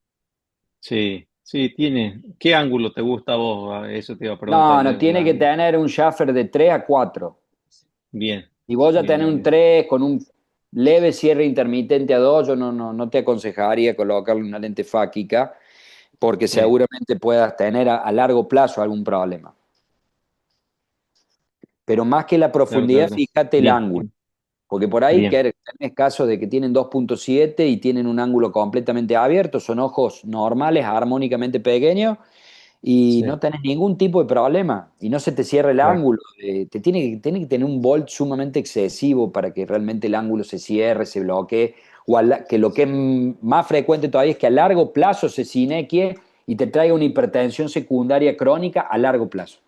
sí, sí, tiene. ¿Qué ángulo te gusta a vos? Eso te iba a No, preguntar. no tiene que tener un Schaffer de 3 a 4. Bien, Y vos ya bien, tenés bien, un bien. 3 con un leve cierre intermitente a 2. Yo no te aconsejaría colocarle una lente fáquica porque Sí, seguramente puedas tener a largo plazo algún problema. Pero más que la claro, claro, profundidad, claro. fíjate el Bien, ángulo. Porque por ahí bien, tenés casos de que tienen 2,7 y tienen un ángulo completamente abierto, son ojos normales, armónicamente pequeños, y sí, no tenés ningún tipo de problema. Y no se te cierra el claro, ángulo. Tiene que tener un volt sumamente excesivo para que realmente el ángulo se cierre, se bloquee. Que lo que es más frecuente todavía es que a largo plazo se sinequie y te traiga una hipertensión secundaria crónica a largo plazo.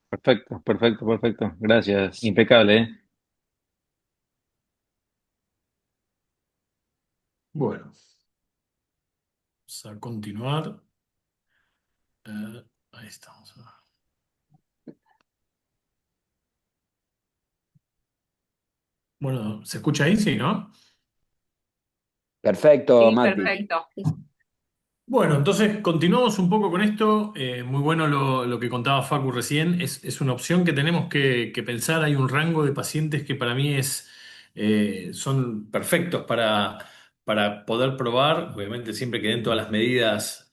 perfecto, perfecto, perfecto. Gracias, impecable, ¿eh? Bueno, vamos a continuar. Ahí estamos. Bueno, ¿se escucha ahí? Sí, ¿no? Perfecto, Sí, Mati. perfecto. Bueno, entonces continuamos un poco con esto. Muy bueno lo que contaba Facu recién. Es una opción que tenemos que pensar. Hay un rango de pacientes que para mí son perfectos para poder probar, obviamente siempre que den todas las medidas,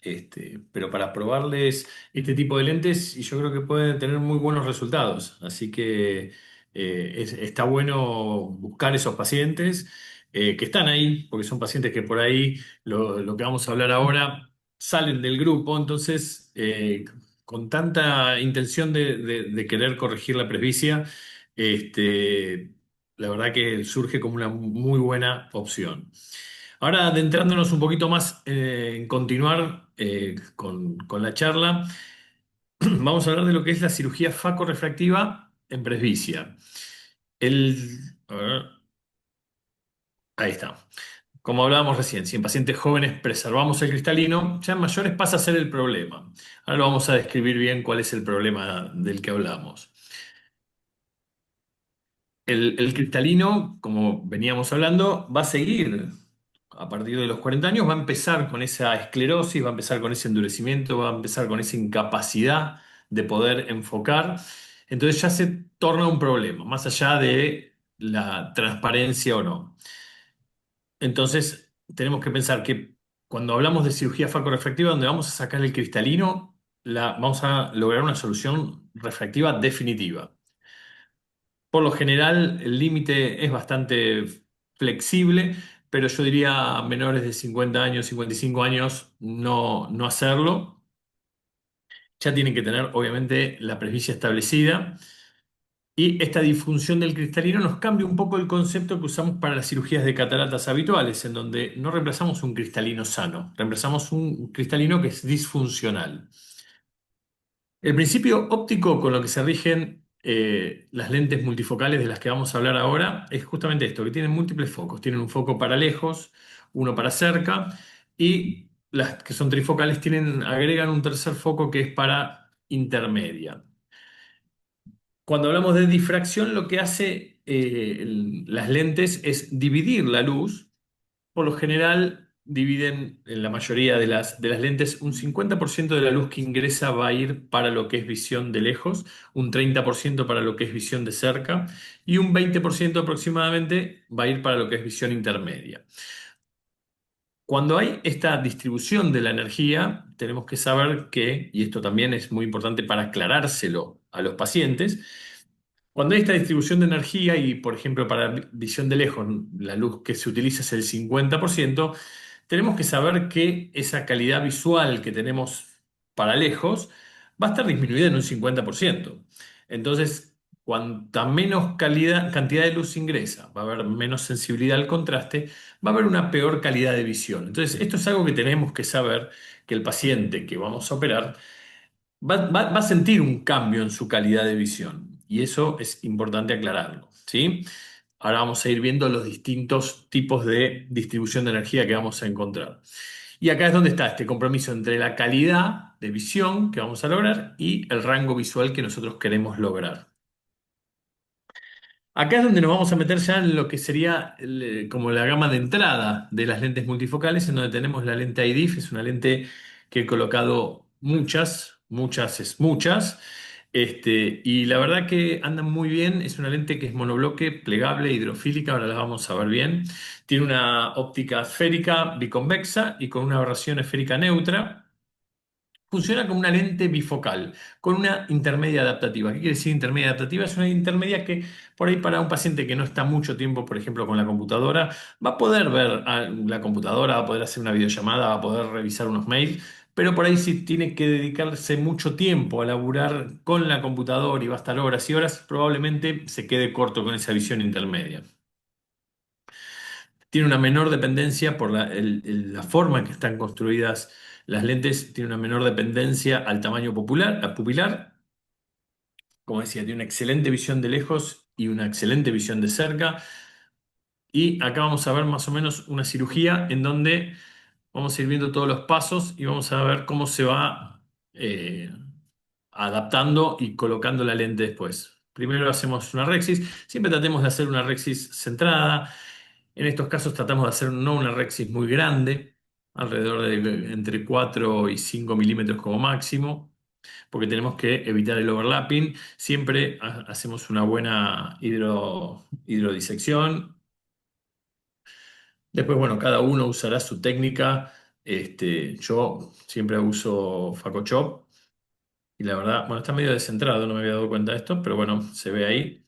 pero para probarles este tipo de lentes y yo creo que pueden tener muy buenos resultados. Así que está bueno buscar esos pacientes que están ahí, porque son pacientes que por ahí lo que vamos a hablar ahora salen del grupo, entonces con tanta intención de querer corregir la presbicia, este, la verdad que surge como una muy buena opción. Ahora, adentrándonos un poquito más en continuar con la charla, vamos a hablar de lo que es la cirugía facorrefractiva en presbicia. El, a ver, ahí está. Como hablábamos recién, si en pacientes jóvenes preservamos el cristalino, ya en mayores pasa a ser el problema. Ahora lo vamos a describir bien cuál es el problema del que hablamos. El cristalino, como veníamos hablando, va a seguir a partir de los 40 años, va a empezar con esa esclerosis, va a empezar con ese endurecimiento, va a empezar con esa incapacidad de poder enfocar. Entonces ya se torna un problema, más allá de la transparencia o no. Entonces, tenemos que pensar que cuando hablamos de cirugía facorrefractiva, donde vamos a sacar el cristalino, vamos a lograr una solución refractiva definitiva. Por lo general, el límite es bastante flexible, pero yo diría a menores de 50 años, 55 años, no hacerlo. Ya tienen que tener, obviamente, la presbicia establecida. Y esta disfunción del cristalino nos cambia un poco el concepto que usamos para las cirugías de cataratas habituales, en donde no reemplazamos un cristalino sano, reemplazamos un cristalino que es disfuncional. El principio óptico con lo que se rigen las lentes multifocales de las que vamos a hablar ahora es justamente esto, que tienen múltiples focos. Tienen un foco para lejos, uno para cerca, y las que son trifocales agregan un tercer foco que es para intermedia. Cuando hablamos de difracción, lo que hace las lentes es dividir la luz. Por lo general, dividen en la mayoría de las lentes, un 50% de la luz que ingresa va a ir para lo que es visión de lejos, un 30% para lo que es visión de cerca y un 20% aproximadamente va a ir para lo que es visión intermedia. Cuando hay esta distribución de la energía, tenemos que saber que, y esto también es muy importante para aclarárselo a los pacientes, cuando hay esta distribución de energía y, por ejemplo, para visión de lejos, la luz que se utiliza es el 50%, tenemos que saber que esa calidad visual que tenemos para lejos va a estar disminuida en un 50%. Entonces, cuanta menos cantidad de luz ingresa, va a haber menos sensibilidad al contraste, va a haber una peor calidad de visión. Entonces, esto es algo que tenemos que saber, que el paciente que vamos a operar va a sentir un cambio en su calidad de visión. Y eso es importante aclararlo, ¿sí? Ahora vamos a ir viendo los distintos tipos de distribución de energía que vamos a encontrar. Y acá es donde está este compromiso entre la calidad de visión que vamos a lograr y el rango visual que nosotros queremos lograr. Acá es donde nos vamos a meter ya en lo que sería como la gama de entrada de las lentes multifocales, en donde tenemos la lente IDIF, es una lente que he colocado muchas es muchas, y la verdad que andan muy bien, es una lente que es monobloque, plegable, hidrofílica, ahora la vamos a ver bien, tiene una óptica esférica biconvexa y con una aberración esférica neutra. Funciona como una lente bifocal, con una intermedia adaptativa. ¿Qué quiere decir intermedia adaptativa? Es una intermedia que por ahí para un paciente que no está mucho tiempo, por ejemplo, con la computadora, va a poder ver la computadora, va a poder hacer una videollamada, va a poder revisar unos mails, pero por ahí si tiene que dedicarse mucho tiempo a laburar con la computadora y va a estar horas y horas, probablemente se quede corto con esa visión intermedia. Tiene una menor dependencia por la forma en que están construidas las lentes, tiene una menor dependencia al tamaño pupilar. Como decía, tiene una excelente visión de lejos y una excelente visión de cerca. Y acá vamos a ver más o menos una cirugía en donde vamos a ir viendo todos los pasos y vamos a ver cómo se va eh, adaptando y colocando la lente después. Primero hacemos una rexis. Siempre tratemos de hacer una rexis centrada. En estos casos tratamos de hacer no una rexis muy grande, alrededor de entre 4 y 5 milímetros como máximo, porque tenemos que evitar el overlapping. Siempre hacemos una buena hidrodisección. Después, bueno, cada uno usará su técnica. Yo siempre uso Photoshop y la verdad, bueno, está medio descentrado, no me había dado cuenta de esto, pero bueno, se ve ahí.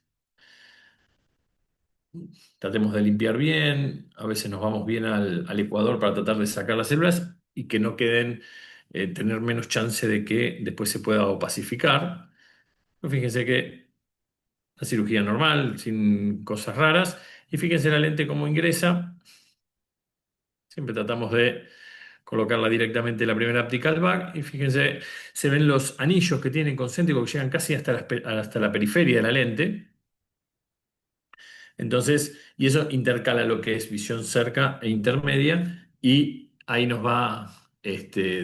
Tratemos de limpiar bien, a veces nos vamos bien al ecuador para tratar de sacar las células y que no queden, tener menos chance de que después se pueda opacificar. Pero fíjense que la cirugía normal, sin cosas raras, y fíjense la lente cómo ingresa. Siempre tratamos de colocarla directamente en la primera optical bag y fíjense, se ven los anillos que tienen concéntricos que llegan casi hasta la periferia de la lente. Entonces, y eso intercala lo que es visión cerca e intermedia y ahí nos va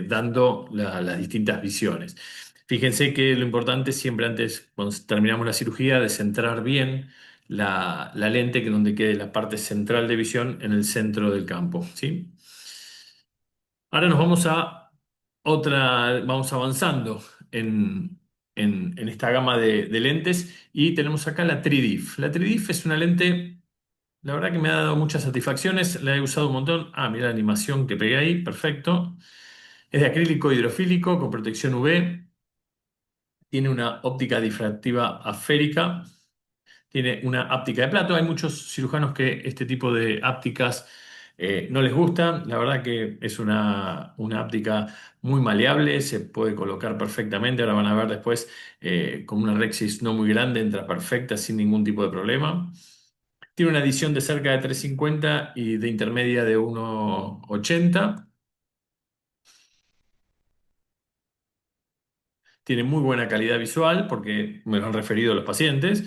dando las distintas visiones. Fíjense que lo importante es siempre antes, cuando terminamos la cirugía, de centrar bien la lente, que donde quede la parte central de visión en el centro del campo, ¿sí? Ahora nos vamos a vamos avanzando en esta gama de lentes y tenemos acá la Tridif. La Tridif es una lente, la verdad que me ha dado muchas satisfacciones, la he usado un montón. Ah, mira la animación que pegué ahí, perfecto. Es de acrílico hidrofílico con protección UV, tiene una óptica difractiva asférica, tiene una áptica de plato. Hay muchos cirujanos que este tipo de ápticas no les gustan. La verdad que es una áptica muy maleable, se puede colocar perfectamente. Ahora van a ver después con una Rexis no muy grande, entra perfecta sin ningún tipo de problema. Tiene una adición de cerca de 3,50 y de intermedia de 1,80. Tiene muy buena calidad visual porque me lo han referido los pacientes.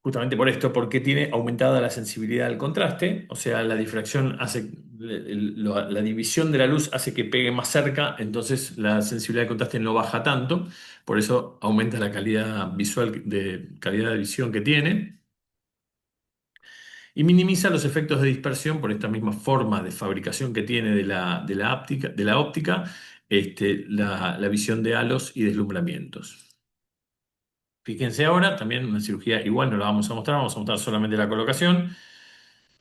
Justamente por esto, porque tiene aumentada la sensibilidad al contraste, o sea, la difracción hace, la división de la luz hace que pegue más cerca, entonces la sensibilidad al contraste no baja tanto, por eso aumenta la calidad visual, calidad de visión que tiene. Y minimiza los efectos de dispersión por esta misma forma de fabricación que tiene de la óptica, la visión de halos y deslumbramientos. Fíjense ahora, también una cirugía igual no la vamos a mostrar solamente la colocación.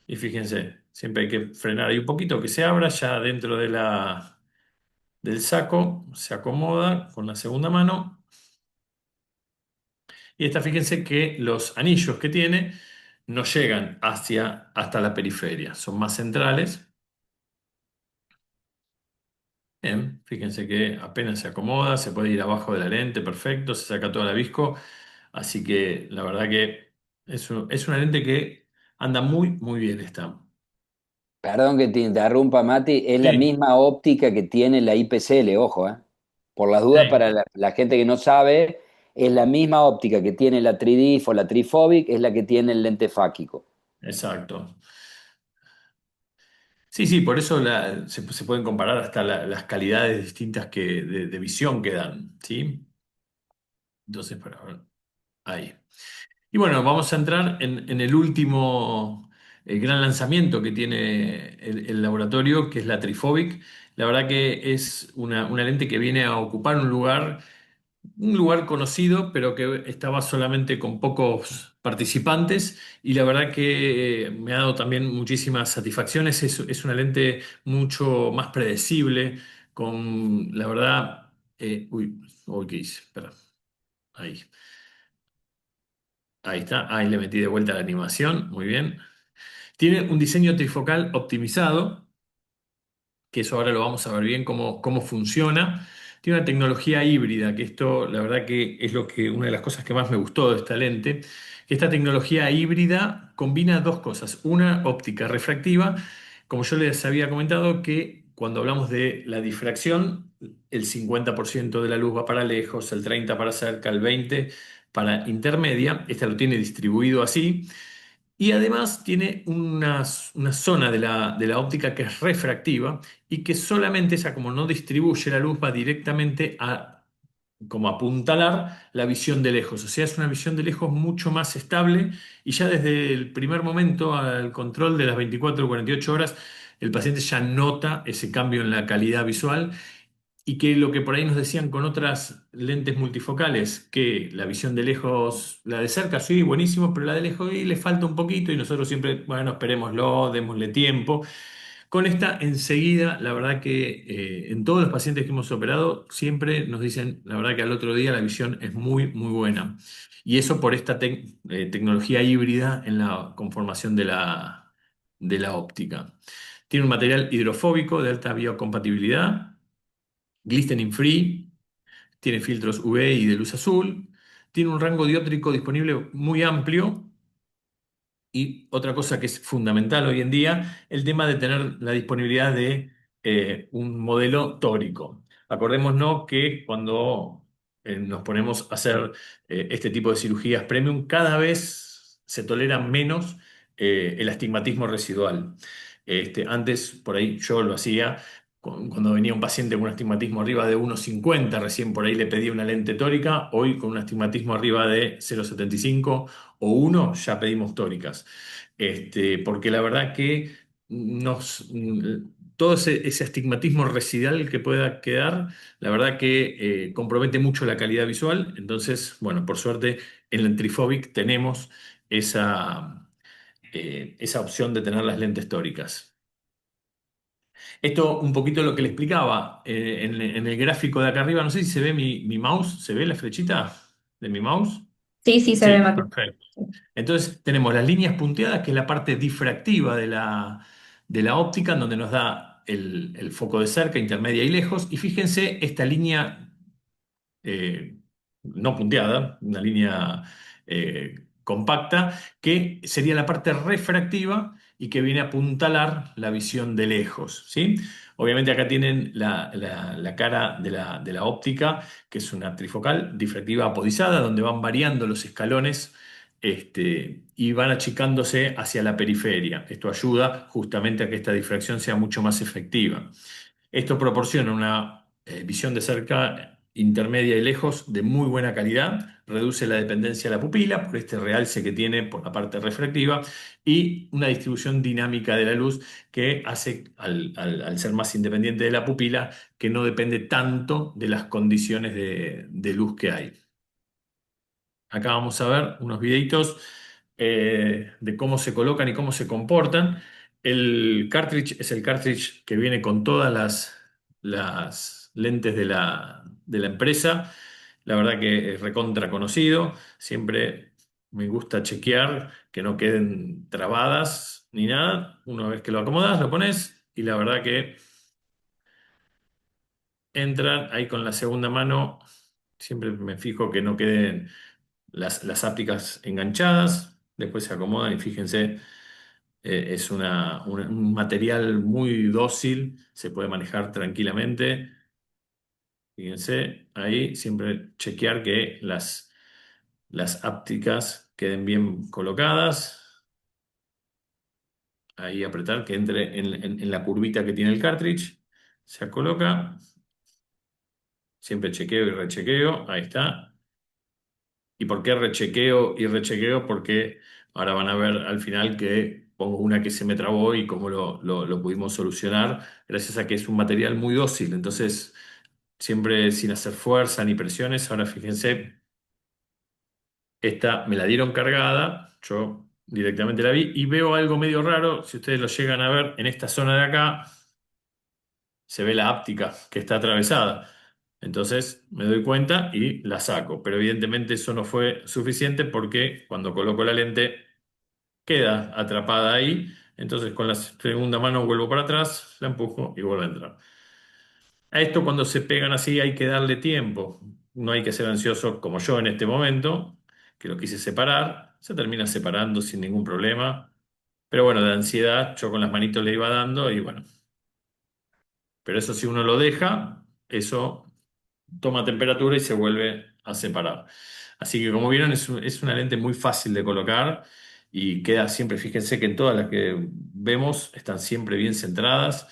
Y fíjense, Siempre hay que frenar ahí un poquito, que se abra ya dentro del saco, se acomoda con la segunda mano. Y esta, fíjense que los anillos que tiene no llegan hasta la periferia, son más centrales. Bien, fíjense que apenas se acomoda, se puede ir abajo de la lente, perfecto, se saca toda la visco. Así que la verdad que es una lente que anda muy, muy bien esta. Perdón que te interrumpa, Mati, es la Sí, misma óptica que tiene la IPCL, ojo, ¿eh? Por las dudas, para sí, la gente que no sabe, es la misma óptica que tiene la 3DIF o la Trifobic, es la que tiene el lente fáquico. exacto. Sí, sí, por eso se pueden comparar hasta las calidades distintas de visión que dan, ¿sí? Entonces, ahí. Y bueno, vamos a entrar en el último gran lanzamiento que tiene el laboratorio, que es la Trifobic. La verdad que es una lente que viene a ocupar un lugar conocido, pero que estaba solamente con pocos participantes. Y la verdad que me ha dado también muchísimas satisfacciones. Es una lente mucho más predecible, con la verdad. Uy, ¿qué hice? Espera, ahí. Ahí está, ahí le metí de vuelta la animación, muy bien. Tiene un diseño trifocal optimizado, que eso ahora lo vamos a ver bien cómo funciona. Tiene una tecnología híbrida, que esto la verdad que es una de las cosas que más me gustó de esta lente. Esta tecnología híbrida combina dos cosas. Una, óptica refractiva, como yo les había comentado, que cuando hablamos de la difracción, el 50% de la luz va para lejos, el 30% para cerca, el 20% para intermedia. Esta lo tiene distribuido así. Y además tiene una zona de la óptica que es refractiva y que solamente esa, como no distribuye la luz, va directamente a como apuntalar la visión de lejos. O sea, es una visión de lejos mucho más estable y ya desde el primer momento al control de las 24 o 48 horas, el paciente ya nota ese cambio en la calidad visual y que lo que por ahí nos decían con otras lentes multifocales, que la visión de lejos, la de cerca sí, buenísimo, pero la de lejos y le falta un poquito y nosotros siempre, bueno, esperémoslo, démosle tiempo. Con esta enseguida, la verdad que en todos los pacientes que hemos operado, siempre nos dicen, la verdad que al otro día la visión es muy, muy buena. Y eso por esta tecnología híbrida en la conformación de la óptica. Tiene un material hidrofóbico de alta biocompatibilidad, glistening free, tiene filtros UV y de luz azul, tiene un rango dióptrico disponible muy amplio y otra cosa que es fundamental hoy en día, el tema de tener la disponibilidad de un modelo tórico. Acordémonos que cuando nos ponemos a hacer este tipo de cirugías premium, cada vez se tolera menos el astigmatismo residual. Antes, por ahí yo lo hacía cuando venía un paciente con un astigmatismo arriba de 1,50, recién por ahí le pedí una lente tórica, hoy con un astigmatismo arriba de 0,75 o 1 ya pedimos tóricas. Porque la verdad que todo ese astigmatismo residual que pueda quedar, la verdad que compromete mucho la calidad visual. Entonces, bueno, por suerte en el Trifobic tenemos esa opción de tener las lentes tóricas. Esto un poquito lo que le explicaba en el gráfico de acá arriba, no sé si se ve mi mouse, ¿se ve la flechita de mi mouse? Sí, sí, se ve, Sí, Mati. perfecto. Entonces tenemos las líneas punteadas, que es la parte difractiva de la óptica, en donde nos da el foco de cerca, intermedia y lejos. Y fíjense esta línea eh, no punteada, una línea compacta, que sería la parte refractiva y que viene a apuntalar la visión de lejos, ¿sí? Obviamente acá tienen la cara de la óptica, que es una trifocal difractiva apodizada, donde van variando los escalones y van achicándose hacia la periferia. Esto ayuda justamente a que esta difracción sea mucho más efectiva. Esto proporciona una visión de cerca, intermedia y lejos de muy buena calidad, reduce la dependencia de la pupila por este realce que tiene por la parte refractiva y una distribución dinámica de la luz que hace, al ser más independiente de la pupila, que no depende tanto de las condiciones de luz que hay. Acá vamos a ver unos videitos de cómo se colocan y cómo se comportan. El cartridge es el cartridge que viene con todas las lentes de la empresa. La verdad que es recontra conocido. Siempre me gusta chequear que no queden trabadas ni nada. Una vez que lo acomodas, lo pones y la verdad que entran ahí con la segunda mano. Siempre me fijo que no queden las ápticas enganchadas. Después se acomodan y fíjense. Es un material muy dócil, se puede manejar tranquilamente. Fíjense, ahí siempre chequear que las ápticas queden bien colocadas. Ahí apretar que entre en la curvita que tiene el cartridge. Se coloca. Siempre chequeo y rechequeo. Ahí está. ¿Y por qué rechequeo y rechequeo? Porque ahora van a ver al final que pongo una que se me trabó y cómo lo pudimos solucionar, gracias a que es un material muy dócil. Entonces, siempre sin hacer fuerza ni presiones. Ahora fíjense, esta me la dieron cargada, yo directamente la vi y veo algo medio raro. Si ustedes lo llegan a ver en esta zona de acá, se ve la áptica que está atravesada. Entonces me doy cuenta y la saco. Pero evidentemente eso no fue suficiente porque cuando coloco la lente queda atrapada ahí. Entonces con la segunda mano vuelvo para atrás, la empujo y vuelve a entrar. A esto cuando se pegan así hay que darle tiempo. No hay que ser ansioso como yo en este momento, que lo quise separar. Se termina separando sin ningún problema. Pero bueno, de ansiedad yo con las manitos le iba dando y bueno. Pero eso si uno lo deja, eso toma temperatura y se vuelve a separar. Así que como vieron es una lente muy fácil de colocar y queda siempre, fíjense que en todas las que vemos están siempre bien centradas.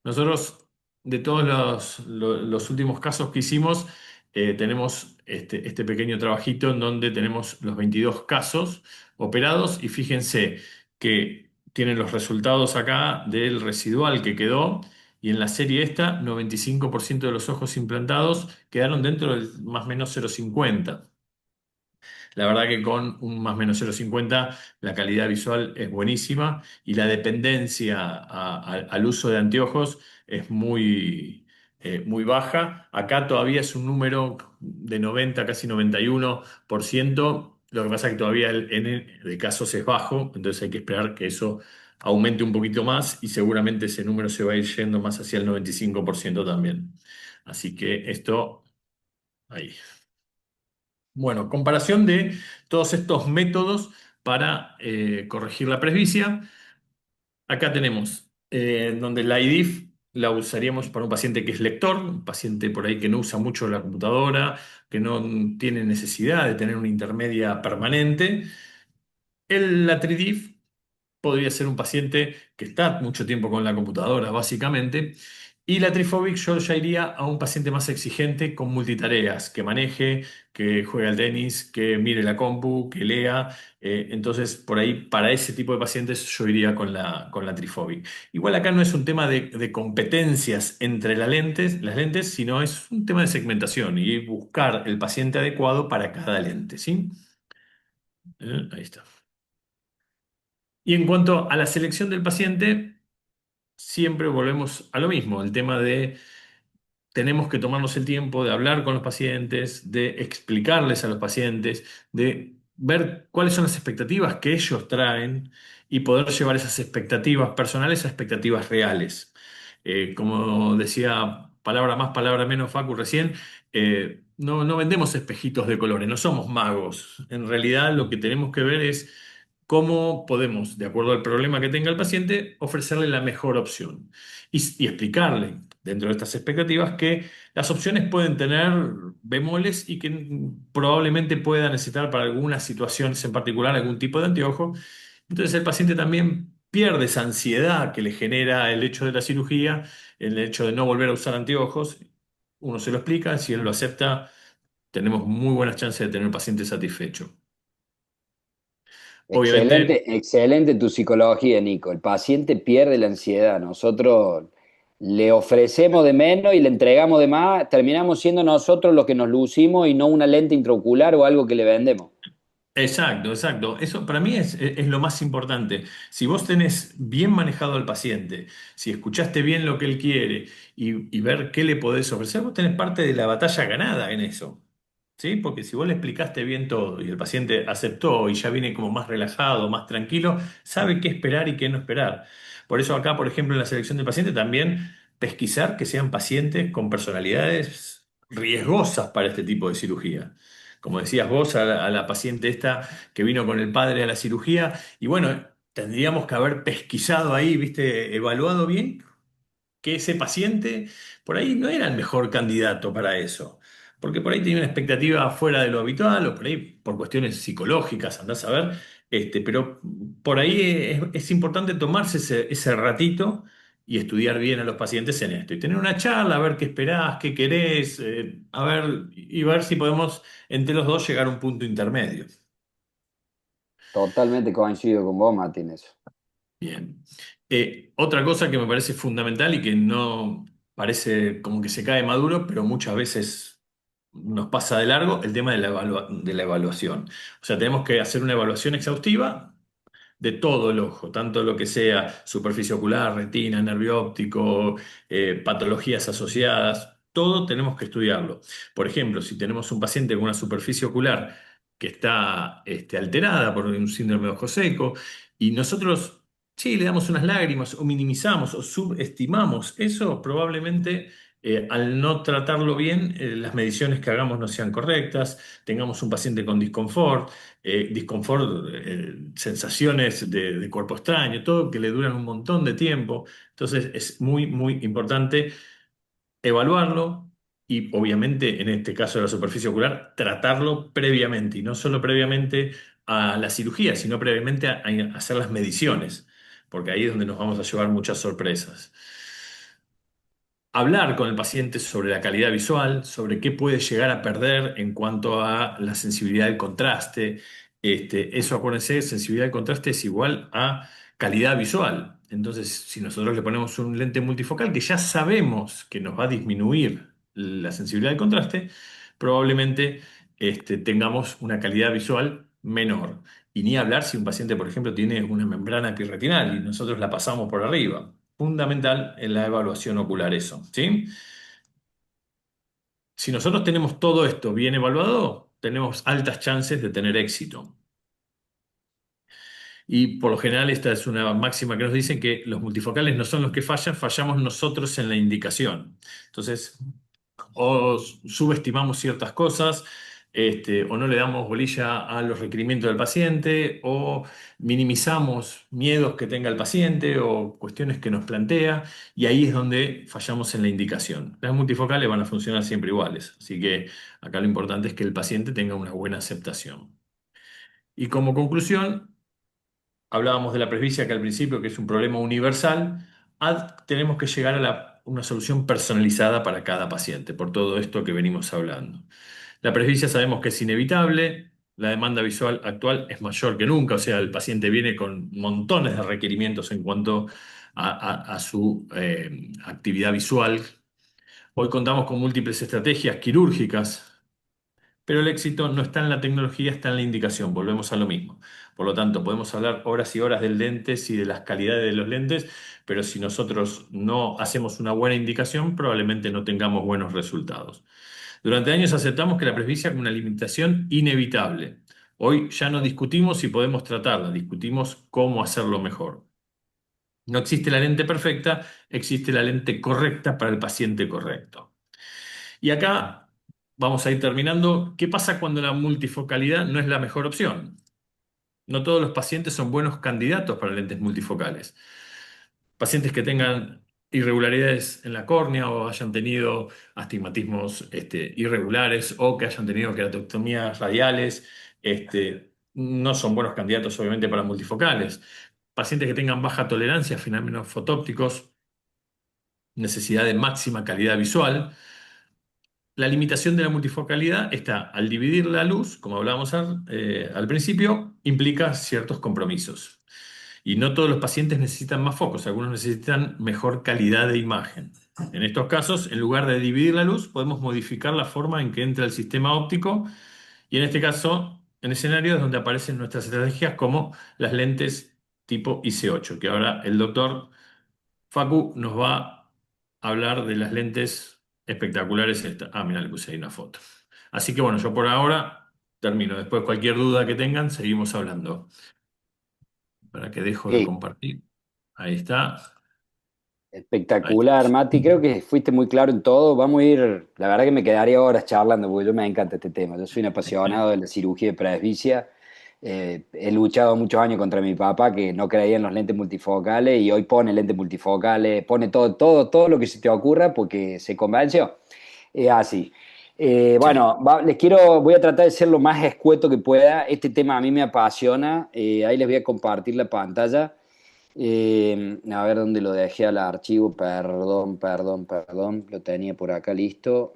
Nosotros, de todos los últimos casos que hicimos, tenemos este pequeño trabajito en donde tenemos los 22 casos operados y fíjense que tienen los resultados acá del residual que quedó. Y en la serie esta, 95% de los ojos implantados quedaron dentro del más o menos 0,50. La verdad que con un más o menos 0,50 la calidad visual es buenísima y la dependencia al uso de anteojos es muy baja. Acá todavía es un número de 90, casi 91%. Lo que pasa es que todavía el N de casos es bajo, entonces hay que esperar que eso aumente un poquito más y seguramente ese número se va a ir yendo más hacia el 95% también. Así que esto ahí. Bueno, comparación de todos estos métodos para corregir la presbicia. Acá tenemos donde la IDIF la usaríamos para un paciente que es lector, un paciente por ahí que no usa mucho la computadora, que no tiene necesidad de tener una intermedia permanente. La TRIDIF podría ser un paciente que está mucho tiempo con la computadora, básicamente. Y la Trifobic yo ya iría a un paciente más exigente con multitareas, que maneje, que juegue al tenis, que mire la compu, que lea. Entonces, por ahí, para ese tipo de pacientes, yo iría con la Trifobic. Igual acá no es un tema de competencias entre las lentes, sino es un tema de segmentación y buscar el paciente adecuado para cada lente, ¿sí? Ahí está. Y en cuanto a la selección del paciente, siempre volvemos a lo mismo, el tema de tenemos que tomarnos el tiempo de hablar con los pacientes, de explicarles a los pacientes, de ver cuáles son las expectativas que ellos traen y poder llevar esas expectativas personales a expectativas reales. Como decía, palabra más, palabra menos, Facu recién, no vendemos espejitos de colores, no somos magos. En realidad lo que tenemos que ver es cómo podemos, de acuerdo al problema que tenga el paciente, ofrecerle la mejor opción y explicarle dentro de estas expectativas que las opciones pueden tener bemoles y que probablemente pueda necesitar para algunas situaciones en particular algún tipo de anteojo. Entonces el paciente también pierde esa ansiedad que le genera el hecho de la cirugía, el hecho de no volver a usar anteojos. Uno se lo explica, si él lo acepta, tenemos muy buenas chances de tener un paciente satisfecho. Obviamente. Excelente, excelente tu psicología, Nico. El paciente pierde la ansiedad. Nosotros le ofrecemos de menos y le entregamos de más. Terminamos siendo nosotros los que nos lucimos y no una lente intraocular o algo que le vendemos. Exacto, exacto. Eso para mí es lo más importante. Si vos tenés bien manejado al paciente, si escuchaste bien lo que él quiere y ver qué le podés ofrecer, vos tenés parte de la batalla ganada en eso. ¿Sí? Porque si vos le explicaste bien todo y el paciente aceptó y ya viene como más relajado, más tranquilo, sabe qué esperar y qué no esperar. Por eso acá, por ejemplo, en la selección del paciente también pesquisar que sean pacientes con personalidades riesgosas para este tipo de cirugía. Como decías vos, a la paciente esta que vino con el padre a la cirugía, y bueno, tendríamos que haber pesquisado ahí, ¿viste? Evaluado bien que ese paciente por ahí no era el mejor candidato para eso. Porque por ahí tenía una expectativa fuera de lo habitual, o por ahí por cuestiones psicológicas, andás a ver. Pero por ahí es importante tomarse ese ratito y estudiar bien a los pacientes en esto. Y tener una charla, a ver qué esperás, qué querés, a ver, y ver si podemos entre los dos llegar a un punto intermedio. Totalmente coincido con vos, Martín, eso. Bien. Otra cosa que me parece fundamental y que no parece como que se cae maduro, pero muchas veces nos pasa de largo, el tema de de la evaluación. O sea, tenemos que hacer una evaluación exhaustiva de todo el ojo, tanto lo que sea superficie ocular, retina, nervio óptico, patologías asociadas, todo tenemos que estudiarlo. Por ejemplo, si tenemos un paciente con una superficie ocular que está alterada por un síndrome de ojo seco y nosotros, sí, le damos unas lágrimas o minimizamos o subestimamos eso, probablemente al no tratarlo bien, las mediciones que hagamos no sean correctas, tengamos un paciente con disconfort, sensaciones de cuerpo extraño, todo que le duran un montón de tiempo. Entonces es muy, muy importante evaluarlo y obviamente en este caso de la superficie ocular, tratarlo previamente y no solo previamente a la cirugía, sino previamente a hacer las mediciones, porque ahí es donde nos vamos a llevar muchas sorpresas. Hablar con el paciente sobre la calidad visual, sobre qué puede llegar a perder en cuanto a la sensibilidad del contraste. Eso, acuérdense, sensibilidad del contraste es igual a calidad visual. Entonces, si nosotros le ponemos un lente multifocal que ya sabemos que nos va a disminuir la sensibilidad del contraste, probablemente tengamos una calidad visual menor. Y ni hablar si un paciente, por ejemplo, tiene una membrana epirretinal y nosotros la pasamos por arriba. Fundamental en la evaluación ocular eso, ¿sí? Si nosotros tenemos todo esto bien evaluado, tenemos altas chances de tener éxito. Y por lo general esta es una máxima que nos dicen que los multifocales no son los que fallan, fallamos nosotros en la indicación. Entonces, o subestimamos ciertas cosas, o no le damos bolilla a los requerimientos del paciente, o minimizamos miedos que tenga el paciente o cuestiones que nos plantea, y ahí es donde fallamos en la indicación. Las multifocales van a funcionar siempre iguales, así que acá lo importante es que el paciente tenga una buena aceptación. Y como conclusión, hablábamos de la presbicia que al principio, que es un problema universal, tenemos que llegar a una solución personalizada para cada paciente, por todo esto que venimos hablando. La presbicia sabemos que es inevitable, la demanda visual actual es mayor que nunca, o sea, el paciente viene con montones de requerimientos en cuanto a su actividad visual. Hoy contamos con múltiples estrategias quirúrgicas, pero el éxito no está en la tecnología, está en la indicación. Volvemos a lo mismo. Por lo tanto, podemos hablar horas y horas del lentes y de las calidades de los lentes, pero si nosotros no hacemos una buena indicación, probablemente no tengamos buenos resultados. Durante años aceptamos que la presbicia es una limitación inevitable. Hoy ya no discutimos si podemos tratarla, discutimos cómo hacerlo mejor. No existe la lente perfecta, existe la lente correcta para el paciente correcto. Y acá vamos a ir terminando. ¿Qué pasa cuando la multifocalidad no es la mejor opción? No todos los pacientes son buenos candidatos para lentes multifocales. Pacientes que tengan irregularidades en la córnea o hayan tenido astigmatismos irregulares o que hayan tenido queratectomías radiales, no son buenos candidatos obviamente para multifocales. Pacientes que tengan baja tolerancia a fenómenos fotópticos, necesidad de máxima calidad visual. La limitación de la multifocalidad está al dividir la luz, como hablábamos al principio, implica ciertos compromisos. Y no todos los pacientes necesitan más focos, algunos necesitan mejor calidad de imagen. En estos casos, en lugar de dividir la luz, podemos modificar la forma en que entra el sistema óptico y en este caso en escenarios donde aparecen nuestras estrategias como las lentes tipo IC8, que ahora el doctor Facu nos va a hablar de las lentes espectaculares estas. Ah, mira, le puse ahí una foto. Así que bueno, yo por ahora termino. Después cualquier duda que tengan, seguimos hablando. Para que dejo de Sí, compartir. Ahí está. Ahí espectacular, estamos. Mati. Creo que fuiste muy claro en todo. Vamos a ir, la verdad que me quedaría horas charlando porque yo me encanta este tema. Yo soy un apasionado de la cirugía de presbicia. He luchado muchos años contra mi papá que no creía en los lentes multifocales y hoy pone lentes multifocales, pone todo lo que se te ocurra porque se convenció. Es así. Sí. Bueno, voy a tratar de ser lo más escueto que pueda. Este tema a mí me apasiona. Ahí les voy a compartir la pantalla. A ver dónde lo dejé al archivo. Perdón. Lo tenía por acá listo.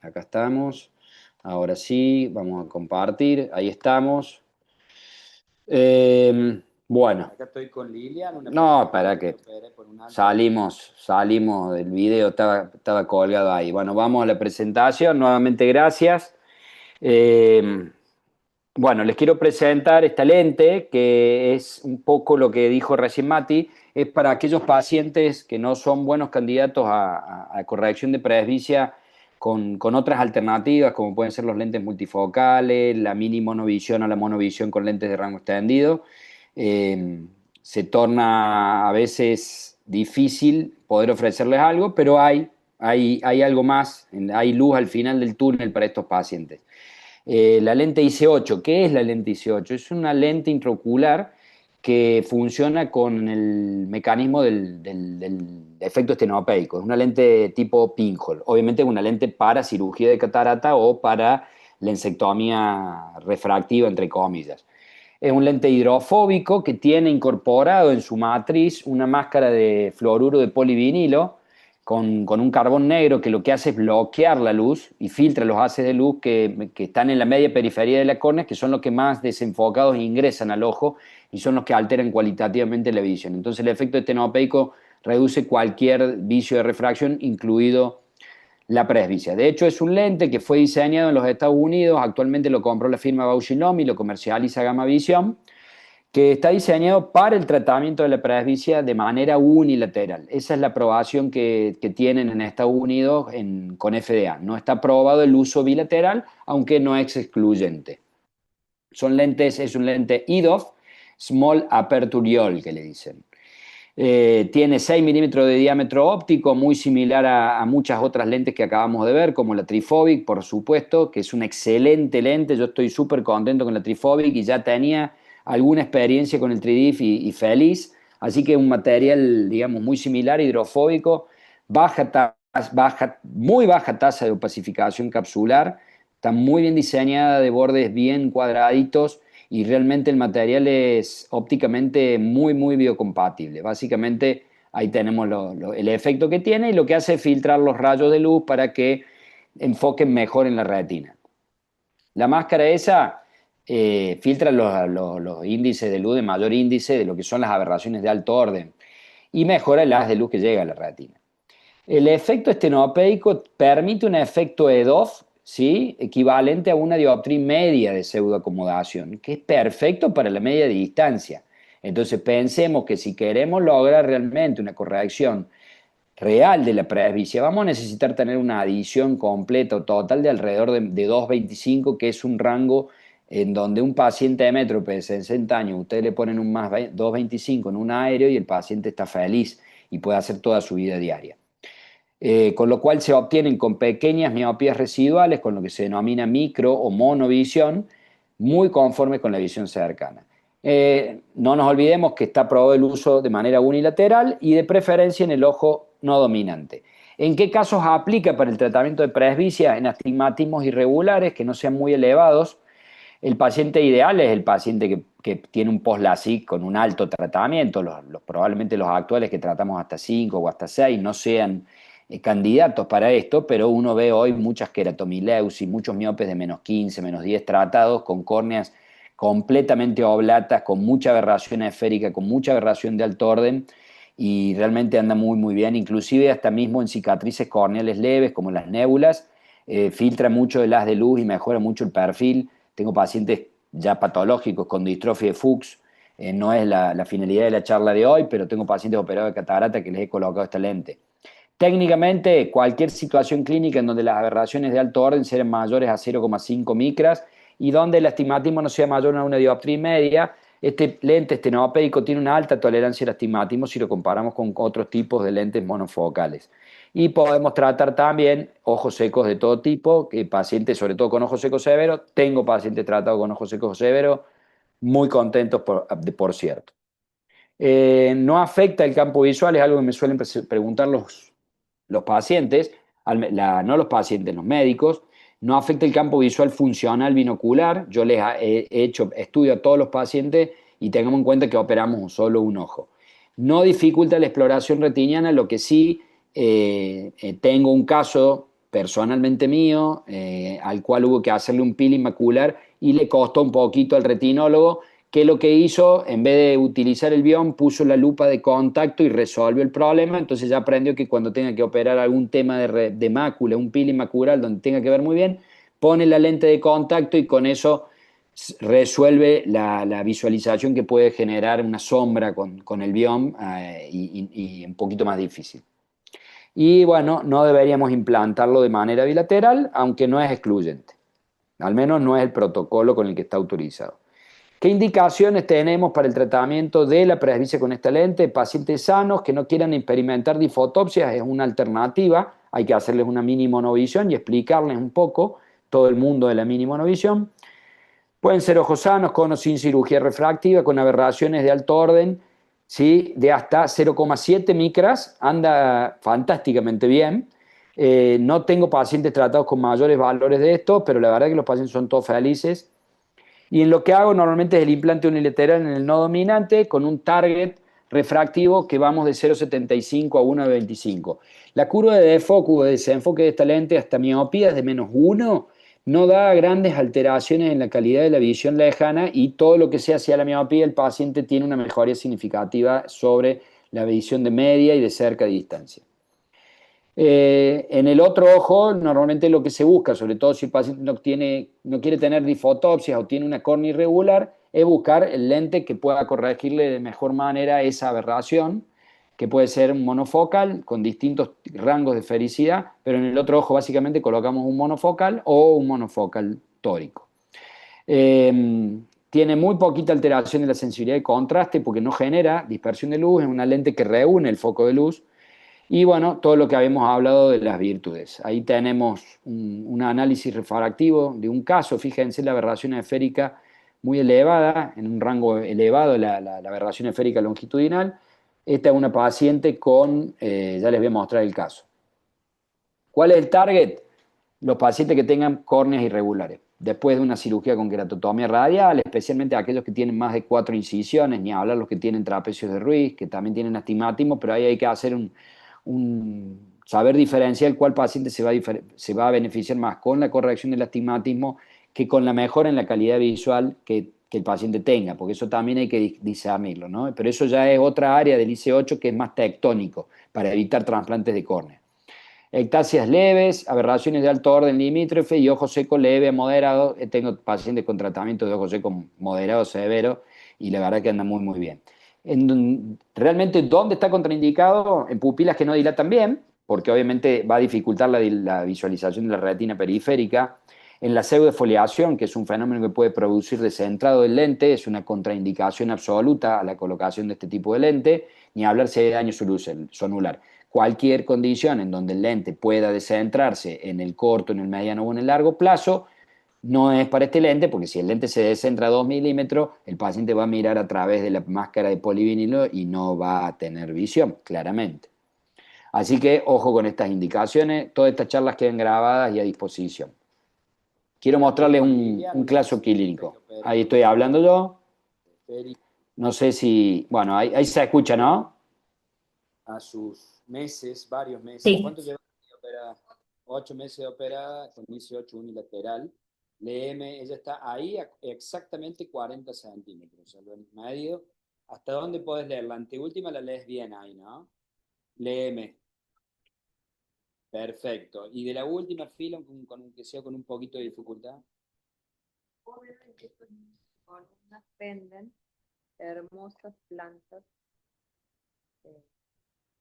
Acá estamos. Ahora sí, vamos a compartir. Ahí estamos. Bueno. Acá estoy con Lilian. No, para que salimos del video, estaba colgado ahí. Bueno, vamos a la presentación. Nuevamente, gracias. Eh, bueno, les quiero presentar esta lente, que es un poco lo que dijo recién Mati, es para aquellos pacientes que no son buenos candidatos a corrección de presbicia con otras alternativas, como pueden ser los lentes multifocales, la mini monovisión o la monovisión con lentes de rango extendido. Eh, Se torna a veces difícil poder ofrecerles algo, pero hay algo más, hay luz al final del túnel para estos pacientes. La lente IC8, ¿qué es la lente IC8? Es una lente intraocular que funciona con el mecanismo del efecto estenopeico. Es una lente tipo pinhole. Obviamente es una lente para cirugía de catarata o para lensectomía refractiva, entre comillas. Es un lente hidrofóbico que tiene incorporado en su matriz una máscara de fluoruro de polivinilo con un carbón negro que lo que hace es bloquear la luz y filtra los haces de luz que están en la media periferia de la córnea, que son los que más desenfocados ingresan al ojo y son los que alteran cualitativamente la visión. Entonces el efecto estenopeico reduce cualquier vicio de refracción, incluido la presbicia. De hecho, es un lente que fue diseñado en los Estados Unidos, actualmente lo compró la firma Bausch y Lomb y lo comercializa Gamma Vision, que está diseñado para el tratamiento de la presbicia de manera unilateral. Esa es la aprobación que tienen en Estados Unidos con FDA. No está aprobado el uso bilateral, aunque no es excluyente. Es un lente EDOF, Small Aperturiol, que le dicen. Tiene 6 milímetros de diámetro óptico, muy similar a muchas otras lentes que acabamos de ver, como la Trifobic, por supuesto, que es una excelente lente. Yo estoy súper contento con la Trifobic y ya tenía alguna experiencia con el Tridif y feliz. Así que un material, digamos, muy similar, hidrofóbico, muy baja tasa de opacificación capsular, está muy bien diseñada, de bordes bien cuadraditos y realmente el material es ópticamente muy biocompatible. Básicamente ahí tenemos el efecto que tiene y lo que hace es filtrar los rayos de luz para que enfoquen mejor en la retina. La máscara esa filtra los índices de luz de mayor índice de lo que son las aberraciones de alto orden y mejora el haz de luz que llega a la retina. El efecto estenopeico permite un efecto EDOF, ¿sí? Equivalente a una dioptría media de pseudoacomodación, que es perfecto para la media distancia. Entonces pensemos que si queremos lograr realmente una corrección real de la presbicia, vamos a necesitar tener una adición completa o total de alrededor de 2,25, que es un rango en donde un paciente hemétrope de 60 años, ustedes le ponen un más 2,25 en un aéreo y el paciente está feliz y puede hacer toda su vida diaria. Con lo cual se obtienen con pequeñas miopías residuales, con lo que se denomina micro o monovisión, muy conforme con la visión cercana. No nos olvidemos que está aprobado el uso de manera unilateral y de preferencia en el ojo no dominante. ¿En qué casos aplica para el tratamiento de presbicia? En astigmatismos irregulares que no sean muy elevados. El paciente ideal es el paciente que tiene un post-LASIK con un alto tratamiento. Probablemente los actuales que tratamos hasta 5 o hasta 6 no sean candidatos para esto, pero uno ve hoy muchas queratomileusis, muchos miopes de -15, -10 tratados con córneas completamente oblatas, con mucha aberración esférica, con mucha aberración de alto orden, y realmente anda muy bien, inclusive hasta mismo en cicatrices corneales leves como las nébulas, filtra mucho el haz de luz y mejora mucho el perfil tengo pacientes ya patológicos con distrofia de Fuchs, no es la finalidad de la charla de hoy, pero tengo pacientes operados de catarata que les he colocado esta lente. Técnicamente, cualquier situación clínica en donde las aberraciones de alto orden sean mayores a 0,5 micras y donde el astigmatismo no sea mayor a una dioptría y media, este lente estenopeico tiene una alta tolerancia al astigmatismo si lo comparamos con otros tipos de lentes monofocales. Y podemos tratar también ojos secos de todo tipo, que pacientes sobre todo con ojos secos severos, tengo pacientes tratados con ojos secos severos, muy contentos por cierto. No afecta el campo visual, es algo que me suelen preguntar los pacientes, no los pacientes, los médicos. No afecta el campo visual funcional binocular. Yo les he hecho estudio a todos los pacientes y tengamos en cuenta que operamos solo un ojo. No dificulta la exploración retiniana, lo que sí tengo un caso personalmente mío al cual hubo que hacerle un peeling macular y le costó un poquito al retinólogo, que lo que hizo, en vez de utilizar el bión, puso la lupa de contacto y resolvió el problema. Entonces ya aprendió que cuando tenga que operar algún tema de mácula, un peeling macular donde tenga que ver muy bien, pone la lente de contacto y con eso resuelve la visualización que puede generar una sombra con el bión y un poquito más difícil. Y bueno, no deberíamos implantarlo de manera bilateral, aunque no es excluyente. Al menos no es el protocolo con el que está autorizado. ¿Qué indicaciones tenemos para el tratamiento de la presbicia con esta lente? Pacientes sanos que no quieran experimentar difotopsias es una alternativa. Hay que hacerles una mini monovisión y explicarles un poco todo el mundo de la mini monovisión. Pueden ser ojos sanos con o sin cirugía refractiva, con aberraciones de alto orden, ¿sí? De hasta 0,7 micras, anda fantásticamente bien. No tengo pacientes tratados con mayores valores de esto, pero la verdad es que los pacientes son todos felices. Y en lo que hago normalmente es el implante unilateral en el nodo dominante con un target refractivo que vamos de 0,75 a 1,25. La curva de defoco o de desenfoque de esta lente hasta miopía es de -1, no da grandes alteraciones en la calidad de la visión lejana y todo lo que sea hacia la miopía, el paciente tiene una mejoría significativa sobre la visión de media y de cerca distancia. En el otro ojo, normalmente lo que se busca, sobre todo si el paciente no quiere tener difotopsias o tiene una córnea irregular, es buscar el lente que pueda corregirle de mejor manera esa aberración, que puede ser un monofocal con distintos rangos de fericidad, pero en el otro ojo básicamente colocamos un monofocal o un monofocal tórico. Tiene muy poquita alteración de la sensibilidad de contraste porque no genera dispersión de luz, es una lente que reúne el foco de luz. Y bueno, todo lo que habíamos hablado de las virtudes. Ahí tenemos un análisis refractivo de un caso. Fíjense la aberración esférica muy elevada, en un rango elevado la aberración esférica longitudinal. Esta es una paciente con, ya les voy a mostrar el caso. ¿Cuál es el target? Los pacientes que tengan córneas irregulares. Después de una cirugía con queratotomía radial, especialmente aquellos que tienen más de 4 incisiones, ni hablar los que tienen trapecios de Ruiz, que también tienen astigmatismo, pero ahí hay que hacer saber diferenciar cuál paciente se va a beneficiar más con la corrección del astigmatismo que con la mejora en la calidad visual que el paciente tenga, porque eso también hay que discernirlo, ¿no? Pero eso ya es otra área del IC8 que es más tectónico para evitar trasplantes de córnea. Ectasias leves, aberraciones de alto orden limítrofe y ojo seco leve a moderado. Tengo pacientes con tratamiento de ojo seco moderado severo y la verdad que anda muy muy bien. Realmente, ¿dónde está contraindicado? En pupilas que no dilatan bien, porque obviamente va a dificultar la visualización de la retina periférica. En la pseudofoliación, que es un fenómeno que puede producir descentrado del lente, es una contraindicación absoluta a la colocación de este tipo de lente, ni hablar si hay daño sonular. Cualquier condición en donde el lente pueda descentrarse en el corto, en el mediano o en el largo plazo, no es para este lente, porque si el lente se descentra a 2 milímetros, el paciente va a mirar a través de la máscara de polivinilo y no va a tener visión, claramente. Así que ojo con estas indicaciones, todas estas charlas quedan grabadas y a disposición. Quiero mostrarles un caso clínico. Ahí estoy hablando yo. No sé si, bueno, ahí se escucha, ¿no? A sus meses, varios meses. Sí. ¿Cuánto lleva de operada? 8 meses de operada con 18 unilateral. Léeme, ella está ahí a exactamente 40 centímetros, el medio. ¿Hasta dónde podés leer? La anteúltima la lees bien ahí, ¿no? Léeme. Perfecto. ¿Y de la última fila, que sea con un poquito de dificultad? Obviamente estos columnas penden hermosas plantas eh,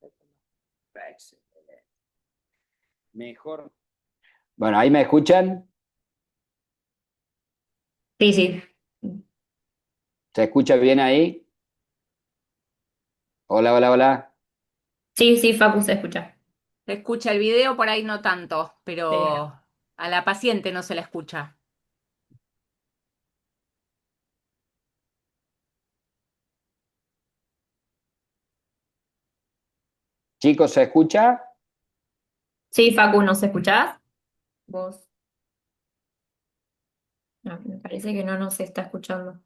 de tomate. Excelente. Mejor. Bueno, ¿ahí me escuchan? Sí, sí. ¿Se escucha bien ahí? Hola, hola, hola. Sí, sí, Facu se escucha. Se escucha el video, por ahí no tanto, Sí. pero a la paciente no se la escucha. Chicos, ¿se escucha? Sí, Facu, ¿nos escuchás? Vos. No, me parece que no nos está escuchando.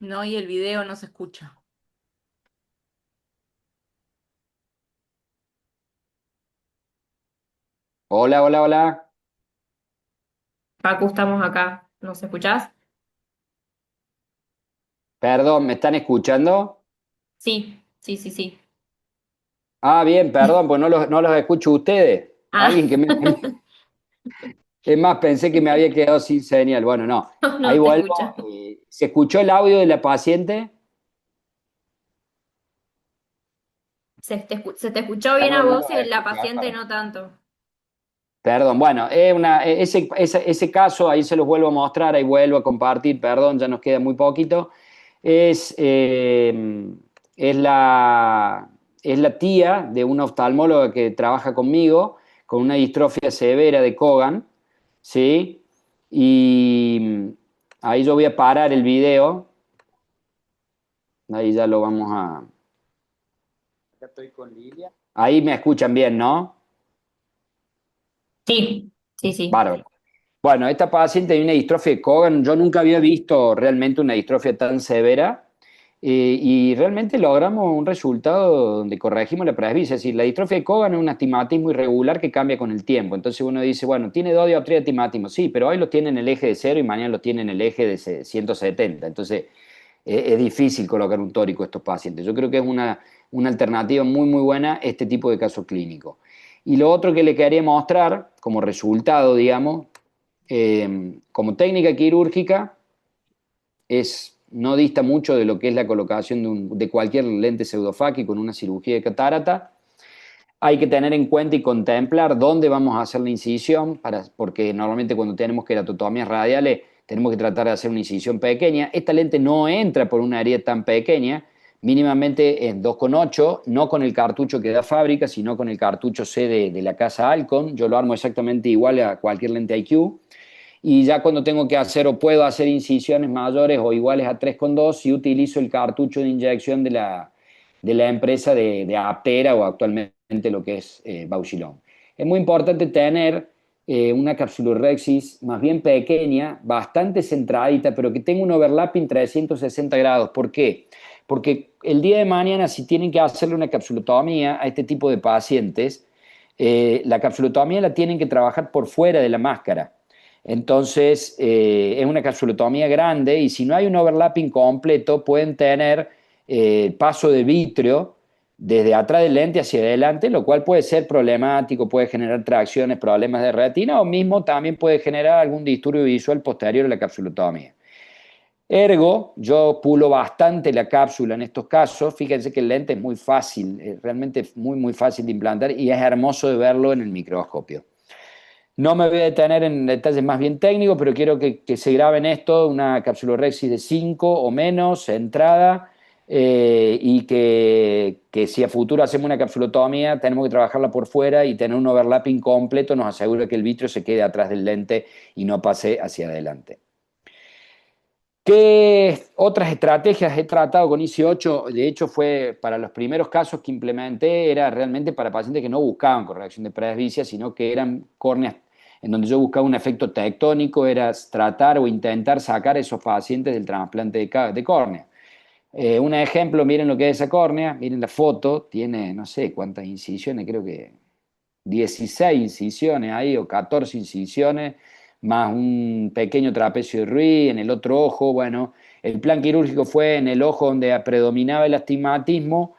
No, y el video no se escucha. Hola, hola, hola. Facu, estamos acá. ¿Nos escuchás? Perdón, ¿me están escuchando? Sí, sí, sí, sí. Ah, bien, perdón, pues no los escucho a ustedes. Ah, Alguien que me... Es más, pensé que me había quedado sin señal. Bueno, no. no, Ahí no te vuelvo. escucha. ¿Se escuchó el audio de la paciente? Se te escuchó bien a Perdón, no vos los y la escucho. paciente no tanto. Perdón, bueno, ese caso, ahí se los vuelvo a mostrar, ahí vuelvo a compartir, perdón, ya nos queda muy poquito. Es, eh, es la, es la tía de una oftalmóloga que trabaja conmigo con una distrofia severa de Cogan, ¿sí? Y ahí yo voy a parar el video, ahí ya lo vamos a... Acá estoy con Lilia. Ahí me escuchan bien, ¿no? Sí, sí, sí. Bárbaro. Bueno, esta paciente tiene una distrofia de Cogan. Yo nunca había visto realmente una distrofia tan severa y realmente logramos un resultado donde corregimos la presbicia. Es decir, la distrofia de Cogan es un astigmatismo irregular que cambia con el tiempo. Entonces uno dice, bueno, tiene 2 dioptrías de astigmatismo. Sí, pero hoy lo tiene en el eje de 0 y mañana lo tiene en el eje de 170. Entonces es difícil colocar un tórico a estos pacientes. Yo creo que es una alternativa muy, muy buena este tipo de caso clínico. Y lo otro que le quería mostrar como resultado, digamos, como técnica quirúrgica, no dista mucho de lo que es la colocación de cualquier lente pseudofáquico en una cirugía de catarata. Hay que tener en cuenta y contemplar dónde vamos a hacer la incisión, porque normalmente cuando tenemos queratotomías radiales tenemos que tratar de hacer una incisión pequeña. Esta lente no entra por una herida tan pequeña, mínimamente en 2,8, no con el cartucho que da fábrica, sino con el cartucho C de la casa Alcon. Yo lo armo exactamente igual a cualquier lente IQ. Y ya cuando tengo que hacer o puedo hacer incisiones mayores o iguales a 3,2, si utilizo el cartucho de inyección de la empresa de Aptera o actualmente lo que es Bauchilon. Es muy importante tener una capsulorhexis más bien pequeña, bastante centradita, pero que tenga un overlapping 360 grados. ¿Por qué? Porque el día de mañana, si tienen que hacerle una capsulotomía a este tipo de pacientes, la capsulotomía la tienen que trabajar por fuera de la máscara. Entonces, es una capsulotomía grande y si no hay un overlapping completo, pueden tener paso de vitrio desde atrás del lente hacia adelante, lo cual puede ser problemático, puede generar tracciones, problemas de retina o mismo también puede generar algún disturbio visual posterior a la capsulotomía. Ergo, yo pulo bastante la cápsula en estos casos. Fíjense que el lente es muy fácil, realmente muy, muy fácil de implantar y es hermoso de verlo en el microscopio. No me voy a detener en detalles más bien técnicos, pero quiero que se graben esto, una capsulorhexis de 5 o menos, entrada, y que si a futuro hacemos una capsulotomía, tenemos que trabajarla por fuera y tener un overlapping completo nos asegura que el vitrio se quede atrás del lente y no pase hacia adelante. ¿Qué otras estrategias he tratado con IC8? De hecho, fue para los primeros casos que implementé, era realmente para pacientes que no buscaban corrección de presbicia, sino que eran córneas en donde yo buscaba un efecto tectónico, era tratar o intentar sacar a esos pacientes del trasplante de córnea. Un ejemplo, miren lo que es esa córnea, miren la foto, tiene no sé cuántas incisiones, creo que 16 incisiones ahí o 14 incisiones, más un pequeño trapecio de Ruiz en el otro ojo. Bueno, el plan quirúrgico fue en el ojo donde predominaba el astigmatismo,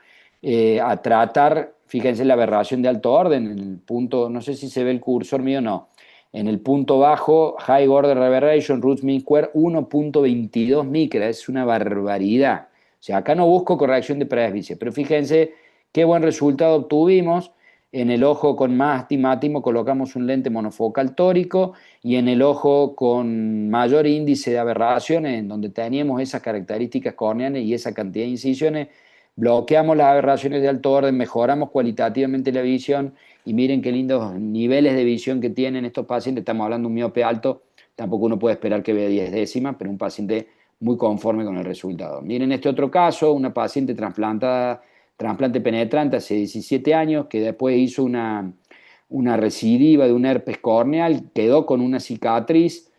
a tratar, fíjense la aberración de alto orden, en el punto, no sé si se ve el cursor mío o no, En el punto bajo, High Order Reverberation, Roots Mean Square, 1.22 micras, es una barbaridad. O sea, acá no busco corrección de presbicia, pero fíjense qué buen resultado obtuvimos. En el ojo con más astigmatismo colocamos un lente monofocal tórico y en el ojo con mayor índice de aberraciones, en donde teníamos esas características corneales y esa cantidad de incisiones, bloqueamos las aberraciones de alto orden, mejoramos cualitativamente la visión y miren qué lindos niveles de visión que tienen estos pacientes. Estamos hablando de un miope alto, tampoco uno puede esperar que vea 10 décimas, pero un paciente muy conforme con el resultado. Miren este otro caso, una paciente trasplantada, trasplante penetrante hace 17 años, que después hizo una recidiva de un herpes corneal, quedó con una cicatriz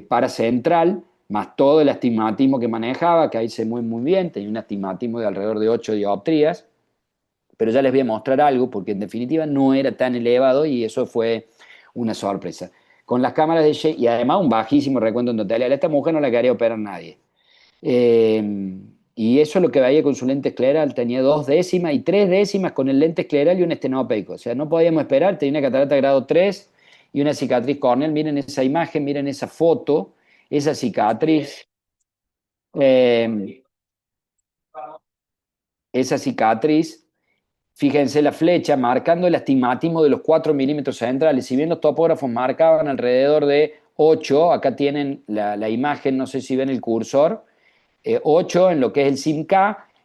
paracentral, más todo el astigmatismo que manejaba, que ahí se mueve muy bien, tenía un astigmatismo de alrededor de 8 dioptrías, pero ya les voy a mostrar algo, porque en definitiva no era tan elevado y eso fue una sorpresa. Con las cámaras de Shea, y además un bajísimo recuento endotelial, a esta mujer no la quería operar nadie. Y eso es lo que veía con su lente escleral, tenía 2 décimas y 3 décimas con el lente escleral y un estenopeico, o sea, no podíamos esperar, tenía una catarata grado 3 y una cicatriz corneal. Miren esa imagen, miren esa foto, esa cicatriz, eh, esa cicatriz. Fíjense la flecha marcando el astigmatismo de los 4 milímetros centrales. Si bien los topógrafos marcaban alrededor de 8, acá tienen la imagen, no sé si ven el cursor, 8 en lo que es el SIMK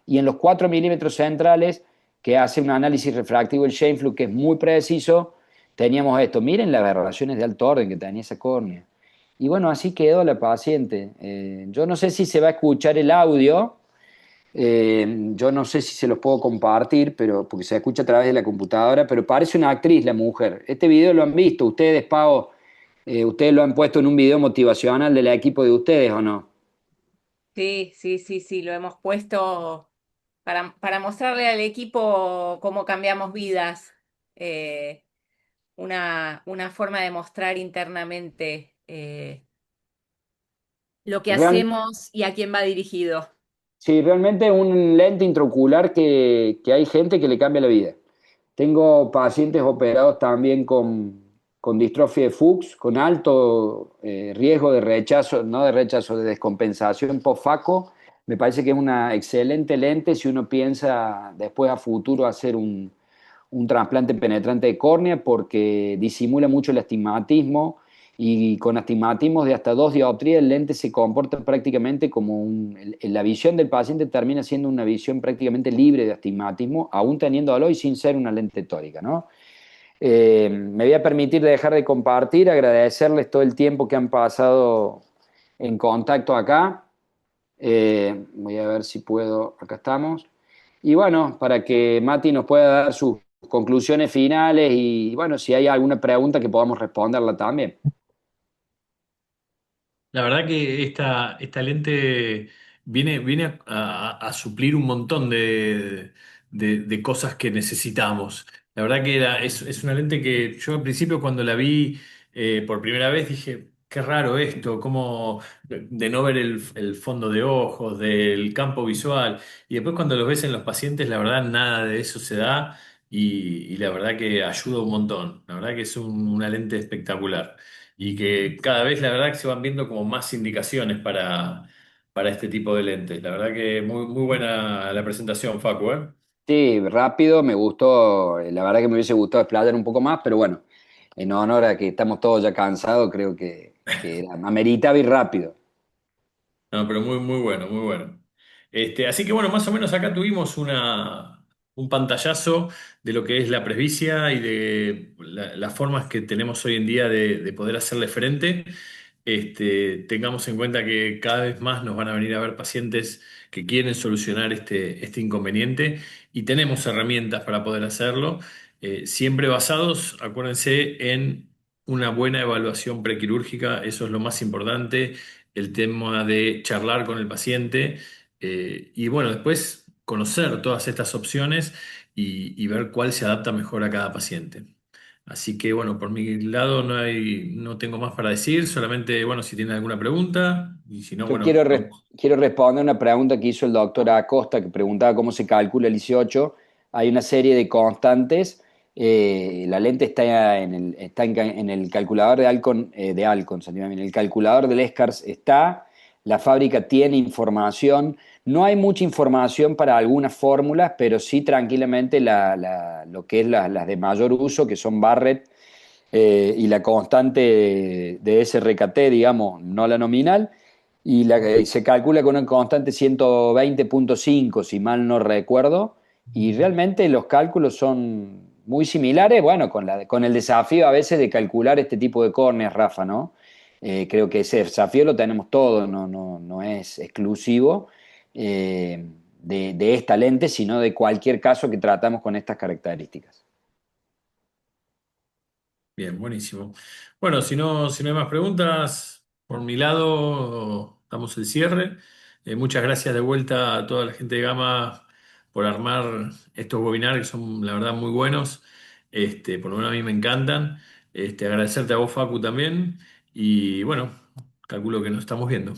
y en los 4 milímetros centrales, que hace un análisis refractivo el Scheimpflug, que es muy preciso, teníamos esto. Miren las aberraciones de alto orden que tenía esa córnea. Y bueno, así quedó la paciente. Yo no sé si se va a escuchar el audio. Yo no sé si se los puedo compartir, pero, porque se escucha a través de la computadora, pero parece una actriz la mujer. Este video lo han visto ustedes, Pau, ustedes lo han puesto en un video motivacional del equipo de ustedes, ¿o no? Sí, sí, sí, sí, lo hemos puesto para mostrarle al equipo cómo cambiamos vidas. Eh, una forma de mostrar internamente lo que Real- hacemos y a quién va dirigido. sí, realmente un lente intraocular que hay gente que le cambia la vida. Tengo pacientes operados también con distrofia de Fuchs, con alto riesgo de rechazo, no de rechazo, de descompensación postfaco. Me parece que es una excelente lente si uno piensa después a futuro hacer un trasplante penetrante de córnea porque disimula mucho el astigmatismo y con astigmatismos de hasta 2 dioptrías el lente se comporta prácticamente como la visión del paciente termina siendo una visión prácticamente libre de astigmatismo, aún teniéndolo y sin ser una lente tórica, ¿no? Me voy a permitir dejar de compartir, agradecerles todo el tiempo que han pasado en contacto acá. Voy a ver si puedo, acá estamos. Y bueno, para que Mati nos pueda dar sus conclusiones finales y bueno, si hay alguna pregunta que podamos responderla también. La verdad que esta lente viene a suplir un montón de cosas que necesitamos. La verdad que es una lente que yo al principio cuando la vi por primera vez dije, qué raro esto, como de no ver el fondo de ojos, del campo visual. Y después cuando lo ves en los pacientes, la verdad nada de eso se da y la verdad que ayuda un montón. La verdad que es una lente espectacular y que cada vez la verdad que se van viendo como más indicaciones para este tipo de lentes. La verdad que muy, muy buena la presentación, Facu, ¿eh? Sí, rápido, me gustó, la verdad que me hubiese gustado explayar un poco más, pero bueno, en honor a que estamos todos ya cansados, creo que ameritaba ir rápido. No, pero muy, muy bueno, muy bueno. Así que bueno, más o menos acá tuvimos un pantallazo de lo que es la presbicia y de las formas que tenemos hoy en día de poder hacerle frente. Tengamos en cuenta que cada vez más nos van a venir a ver pacientes que quieren solucionar este inconveniente y tenemos herramientas para poder hacerlo, siempre basados, acuérdense, en una buena evaluación prequirúrgica, eso es lo más importante, el tema de charlar con el paciente y bueno, después conocer todas estas opciones y ver cuál se adapta mejor a cada paciente. Así que bueno, por mi lado no tengo más para decir, solamente bueno, si tienen alguna pregunta y si no, Yo bueno, vamos. quiero responder una pregunta que hizo el doctor Acosta, que preguntaba cómo se calcula el 18. Hay una serie de constantes La lente está en el calculador de Alcon, en el calculador del ESCARS está, la fábrica tiene información, no hay mucha información para algunas fórmulas, pero sí tranquilamente lo que es las de mayor uso, que son Barrett y la constante de SRKT, digamos, no la nominal, y se calcula con una constante 120,5, si mal no recuerdo, y realmente los cálculos son muy similares, bueno, con el desafío a veces de calcular este tipo de córneas, Rafa, ¿no? Creo que ese desafío lo tenemos todos, no es exclusivo de esta lente, sino de cualquier caso que tratamos con estas características. Bien, buenísimo. Bueno, si no hay más preguntas, por mi lado, damos el cierre. Muchas gracias de vuelta a toda la gente de Gama por armar estos webinars que son, la verdad, muy buenos. Por lo menos a mí me encantan. Agradecerte a vos, Facu, también. Y bueno, calculo que nos estamos viendo.